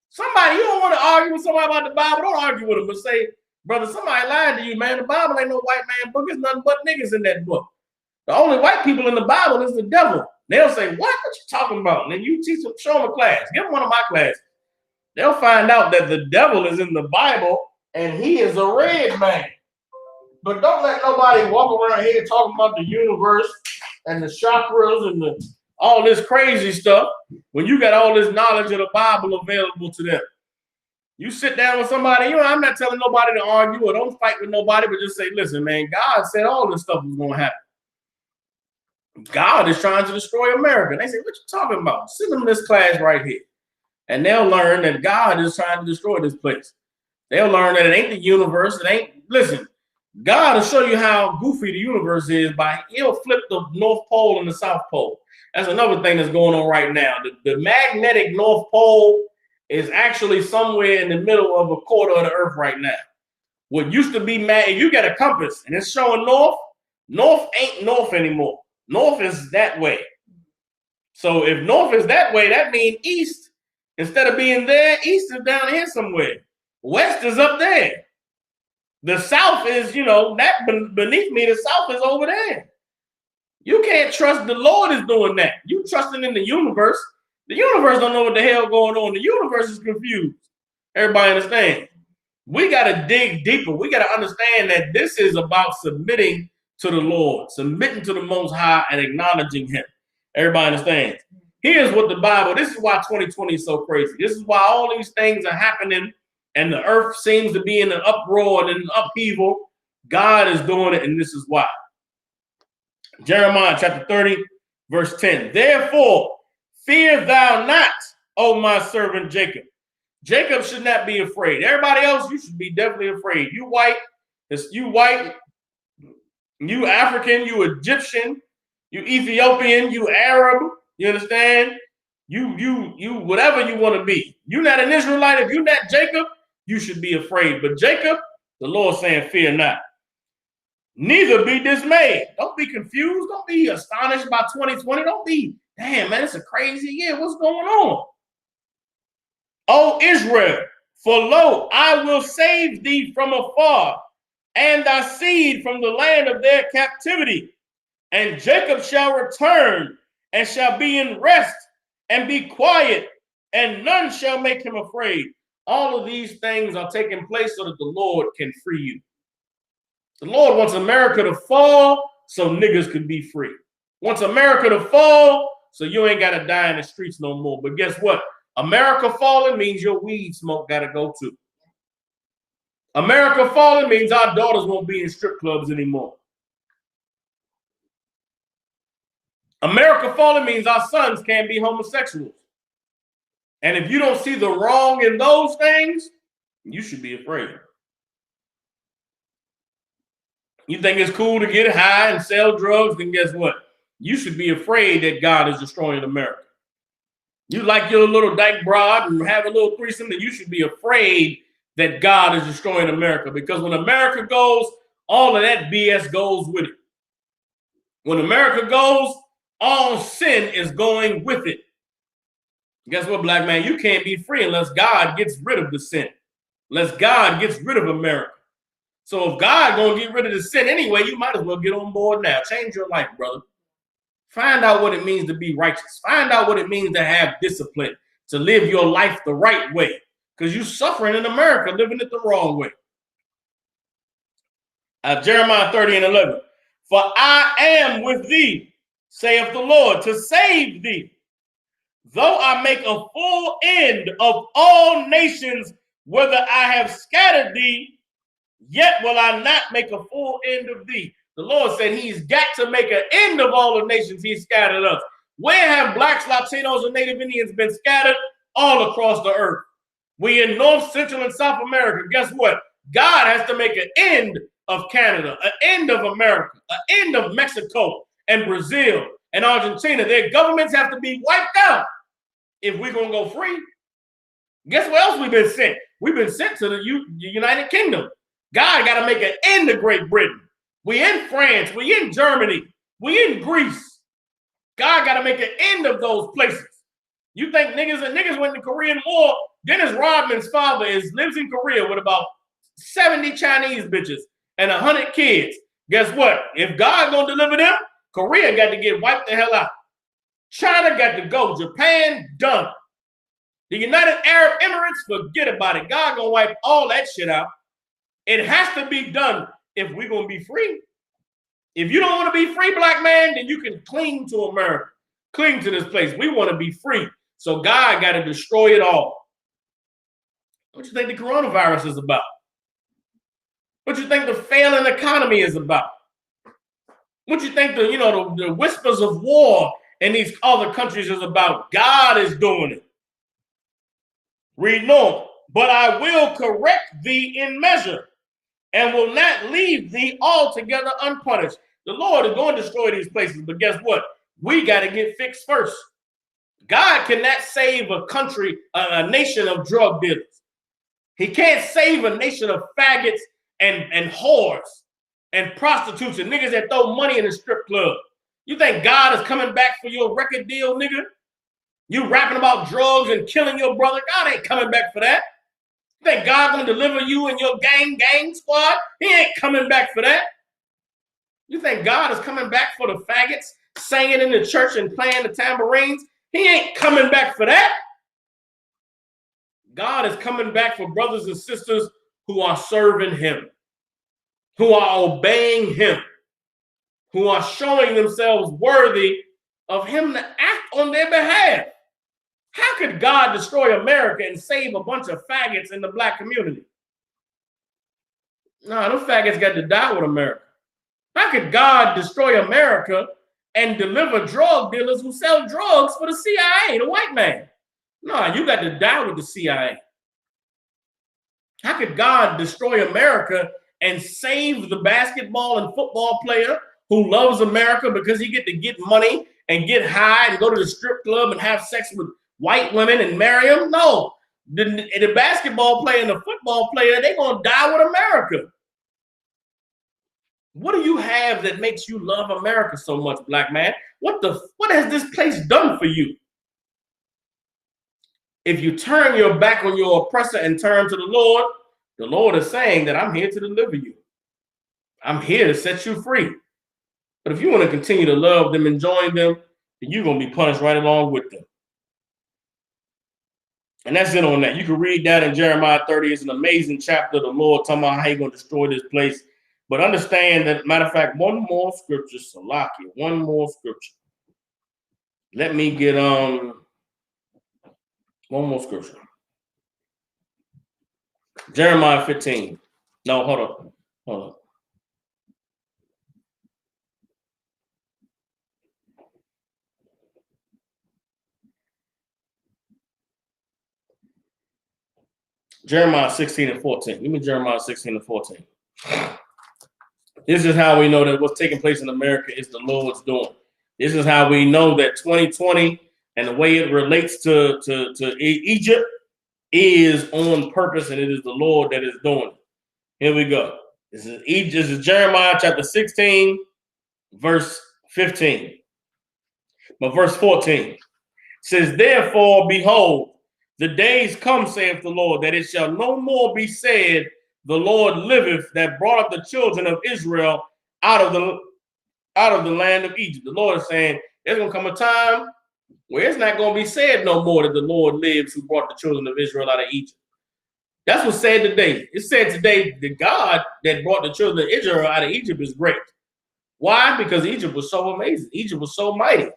Somebody, you don't want to argue with somebody about the Bible, don't argue with them, but say, brother, somebody lied to you, man. The Bible ain't no white man book. It's nothing but niggas in that book. The only white people in the Bible is the devil. They'll say, what you talking about? And then you teach them, show them a class. Give them one of my classes. They'll find out that the devil is in the Bible and he is a red man. But don't let nobody walk around here talking about the universe and the chakras and all this crazy stuff when you got all this knowledge of the Bible available to them. You sit down with somebody, I'm not telling nobody to argue or don't fight with nobody, but just say, listen, man, God said all this stuff was going to happen. God is trying to destroy America. And they say, what you talking about? Send them this class right here. And they'll learn that God is trying to destroy this place. They'll learn that it ain't the universe. Listen, God will show you how goofy the universe is he'll flip the North Pole and the South Pole. That's another thing that's going on right now. The magnetic North Pole is actually somewhere in the middle of a quarter of the earth right now. What used to be if you got a compass and it's showing north, north ain't north anymore. North is that way. So if north is that way, that means east. Instead of being there, east is down here somewhere. West is up there. The south is, that beneath me, the south is over there. You can't trust the Lord is doing that. You trusting in the universe. The universe don't know what the hell going on. The universe is confused. Everybody understand? We got to dig deeper. We got to understand that this is about submitting to the Lord, submitting to the Most High and acknowledging him. Everybody understands? Here's what the Bible, this is why 2020 is so crazy. This is why all these things are happening and the earth seems to be in an uproar and an upheaval. God is doing it, and this is why. Jeremiah chapter 30, verse 10. Therefore, fear thou not, O my servant Jacob. Jacob should not be afraid. Everybody else, you should be definitely afraid. You white, you African, you Egyptian, you Ethiopian, you Arab, you understand? You whatever you want to be. You're not an Israelite. If you're not Jacob, you should be afraid. But Jacob, the Lord saying, fear not. Neither be dismayed. Don't be confused. Don't be astonished by 2020. Don't be, damn, man, it's a crazy year. What's going on? O Israel, for lo, I will save thee from afar, and thy seed from the land of their captivity. And Jacob shall return, and shall be in rest, and be quiet, and none shall make him afraid. All of these things are taking place so that the Lord can free you. The Lord wants America to fall so niggas could be free. Wants America to fall so you ain't got to die in the streets no more. But guess what? America falling means your weed smoke got to go too. America falling means our daughters won't be in strip clubs anymore. America falling means our sons can't be homosexuals. And if you don't see the wrong in those things, you should be afraid. You think it's cool to get high and sell drugs, then guess what? You should be afraid that God is destroying America. You like your little dyke broad and have a little threesome, then you should be afraid that God is destroying America. Because when America goes, all of that BS goes with it. When America goes, all sin is going with it. Guess what, black man? You can't be free unless God gets rid of the sin. Unless God gets rid of America. So if God gonna get rid of the sin anyway, you might as well get on board now. Change your life, brother. Find out what it means to be righteous. Find out what it means to have discipline, to live your life the right way. Because you're suffering in America, living it the wrong way. Jeremiah 30:11. For I am with thee, saith the Lord, to save thee. Though I make a full end of all nations, whether I have scattered thee, yet will I not make a full end of thee. The Lord said he's got to make an end of all the nations he scattered us. Where have blacks, Latinos, and Native Indians been scattered? All across the earth. We in North, Central, and South America. Guess what? God has to make an end of Canada, an end of America, an end of Mexico and Brazil and Argentina. Their governments have to be wiped out if we're going to go free. Guess where else we've been sent? We've been sent to the United Kingdom. God got to make an end to Great Britain. We in France. We in Germany. We in Greece. God got to make an end of those places. You think niggas went to Korean War? Dennis Rodman's father lives in Korea with about 70 Chinese bitches and 100 kids. Guess what? If God gonna deliver them, Korea got to get wiped the hell out. China got to go. Japan, done. The United Arab Emirates, forget about it. God gonna wipe all that shit out. It has to be done if we're gonna be free. If you don't want to be free, black man, then you can cling to America. Cling to this place. We want to be free. So God got to destroy it all. What you think the coronavirus is about? What you think the failing economy is about? What you think the whispers of war in these other countries is about? God is doing it. Read on. But I will correct thee in measure and will not leave thee altogether unpunished. The Lord is going to destroy these places, but guess what? We got to get fixed first. God cannot save a country, a nation of drug dealers. He can't save a nation of faggots and whores and prostitutes and niggas that throw money in the strip club. You think God is coming back for your record deal, nigga? You rapping about drugs and killing your brother? God ain't coming back for that. You think God gonna deliver you and your gang squad? He ain't coming back for that. You think God is coming back for the faggots singing in the church and playing the tambourines? He ain't coming back for that. God is coming back for brothers and sisters who are serving him, who are obeying him, who are showing themselves worthy of him to act on their behalf. How could God destroy America and save a bunch of faggots in the black community? No, those faggots got to die with America. How could God destroy America and deliver drug dealers who sell drugs for the CIA, the white man? No, you got to die with the CIA. How could God destroy America and save the basketball and football player who loves America because he get money and get high and go to the strip club and have sex with white women and marry them? No, the basketball player and the football player, they're going to die with America. What do you have that makes you love America so much, black man? What has this place done for you? If you turn your back on your oppressor and turn to the Lord is saying that I'm here to deliver you. I'm here to set you free. But if you want to continue to love them and join them, then you're going to be punished right along with them. And that's it on that. You can read that in Jeremiah 30. It's an amazing chapter of the Lord talking about how he's going to destroy this place. But understand that, matter of fact, one more scripture, Salaki, one more scripture. Let me get one more scripture. Jeremiah 15. No, hold on. Jeremiah 16 and 14. Give me Jeremiah 16 and 14. This is how we know that what's taking place in America is the Lord's doing. This is how we know that 2020 and the way it relates to Egypt is on purpose, and it is the Lord that is doing it. Here we go. This is Jeremiah chapter 16, verse 15. But verse 14 says, therefore, behold, the days come, saith the Lord, that it shall no more be said, the Lord liveth, that brought up the children of Israel out of the land of Egypt. The Lord is saying there's going to come a time where it's not going to be said no more that the Lord lives who brought the children of Israel out of Egypt. That's what's said today. It's said today the God that brought the children of Israel out of Egypt is great. Why? Because Egypt was so amazing. Egypt was so mighty.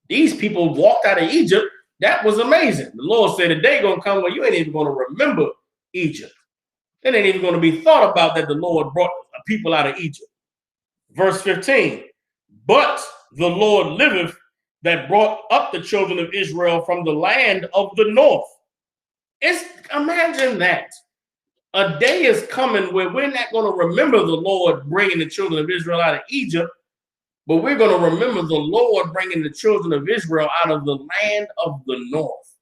These people walked out of Egypt. That was amazing. The Lord said the day going to come where you ain't even going to remember Egypt. It ain't even going to be thought about that the Lord brought people out of Egypt. Verse 15, but the Lord liveth, that brought up the children of Israel from the land of the north. Imagine that. A day is coming where we're not going to remember the Lord bringing the children of Israel out of Egypt, but we're going to remember the Lord bringing the children of Israel out of the land of the north.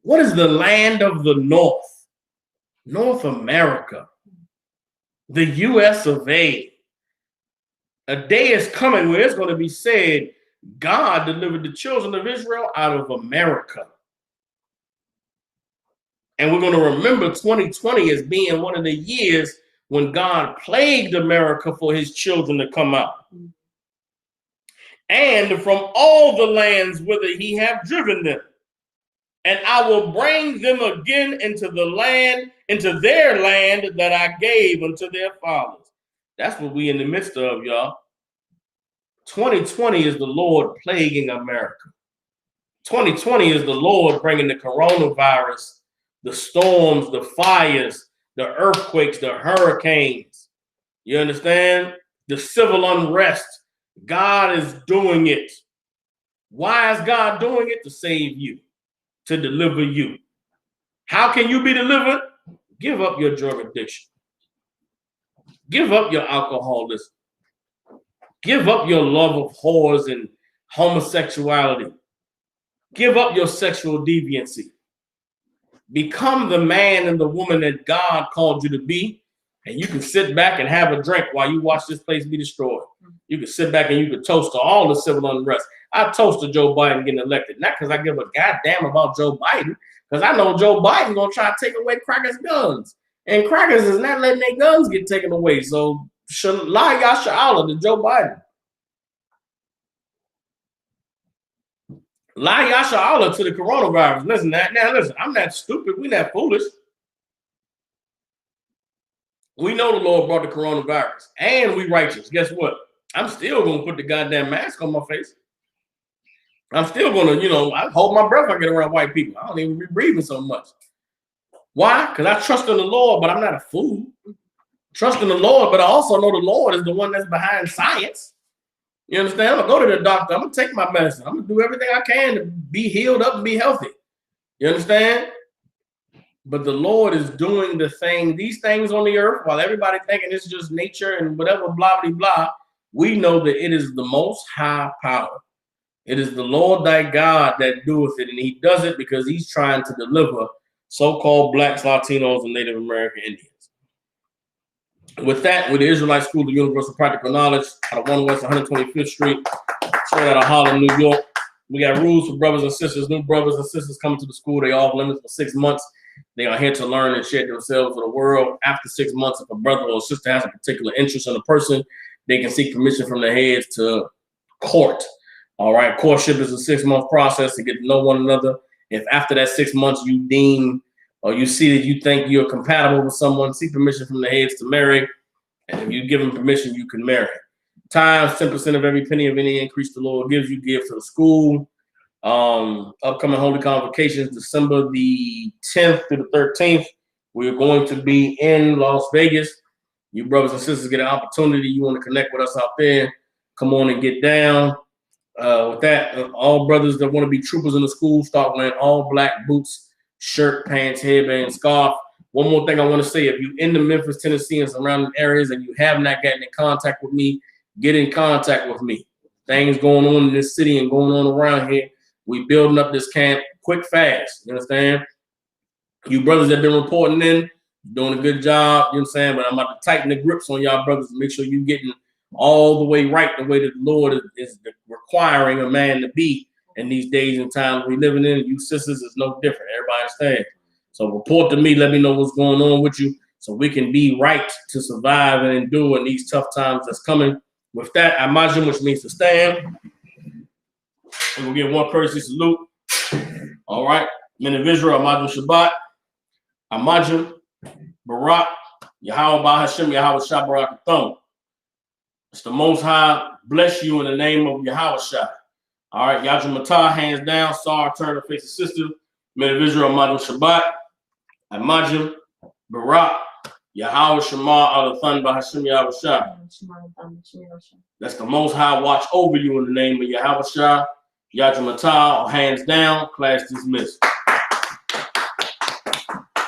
What is the land of the north? North America, the US of A. A day is coming where it's going to be said, God delivered the children of Israel out of America. And we're going to remember 2020 as being one of the years when God plagued America for his children to come out. And from all the lands whither he hath driven them. And I will bring them again into their land that I gave unto their fathers. That's what we in the midst of, y'all. 2020 is the Lord plaguing America. 2020 is the Lord bringing the coronavirus, the storms, the fires, the earthquakes, the hurricanes. You understand? The civil unrest. God is doing it. Why is God doing it? To save you, to deliver you. How can you be delivered? Give up your drug addiction. Give up your alcoholism. Give up your love of whores and homosexuality. Give up your sexual deviancy. Become the man and the woman that God called you to be, and you can sit back and have a drink while you watch this place be destroyed. You can sit back and you can toast to all the civil unrest. I toast to Joe Biden getting elected, not because I give a goddamn about Joe Biden, because I know Joe Biden gonna try to take away crackers' guns, and crackers is not letting their guns get taken away. So La Yasha Allah to Joe Biden. La Yasha Allah to the coronavirus. Listen, listen, I'm not stupid. We're not foolish. We know the Lord brought the coronavirus, and we righteous. Guess what? I'm still going to put the goddamn mask on my face. I'm still going to, I hold my breath when I get around white people. I don't even be breathing so much. Why? Because I trust in the Lord, but I'm not a fool. Trust in the Lord, but I also know the Lord is the one that's behind science. You understand? I'm going to go to the doctor. I'm going to take my medicine. I'm going to do everything I can to be healed up and be healthy. You understand? But the Lord is doing these things on the earth while everybody thinking it's just nature and whatever, blah, blah, blah. We know that it is the most high power. It is the Lord thy God that doeth it. And he does it because he's trying to deliver so-called Blacks, Latinos, and Native American Indians. With that, with the Israelite School of Universal Practical Knowledge out of 1 West 125th Street, straight out of Harlem, New York. We got rules for brothers and sisters, new brothers and sisters coming to the school. They off limits for 6 months. They are here to learn and share themselves with the world. After 6 months, if a brother or sister has a particular interest in a person, they can seek permission from their heads to court. All right, courtship is a 6-month process to get to know one another. If after that 6 months you deem or you see that you think you're compatible with someone, seek permission from the heads to marry. And if you give them permission, you can marry. Times 10% of every penny of any increase the Lord gives you, give to the school. Upcoming Holy Convocations, December the 10th through the 13th. We're going to be in Las Vegas. You brothers and sisters get an opportunity. You want to connect with us out there, come on and get down. With that, all brothers that want to be troopers in the school, start wearing all black boots, shirt, pants, headband, scarf. One more thing I want to say, if you're in the Memphis, Tennessee and surrounding areas and you have not gotten in contact with me, get in contact with me. Things going on in this city and going on around here. We building up this camp quick, fast. You understand? You brothers that have been reporting in, doing a good job. You know what I'm saying? But I'm about to tighten the grips on y'all brothers and make sure you're getting all the way right, the way that the Lord is requiring a man to be in these days and times we're living in. You sisters is no different. Everybody understand? So report to me. Let me know what's going on with you so we can be right to survive and endure in these tough times that's coming. With that, Imajim, which means to stand. And we'll give one courtesy salute. All right. Men of Israel, Imajim Shabbat. Imajim, Barak, Yahweh Bahashem, Yahweh Shah Barak Thumb. It's the Most High bless you in the name of Yahweh Shah. All right. Yajim Matah, hands down. Sar, turn to face the sister. Men of Israel, Imajim Shabbat. Imajim, Barak, Yahweh Shema, Al-Thun Bahashem, Yahweh Shah. That's the Most High watch over you in the name of Yahweh Shah. Yajim Matah, hands down. Class dismissed.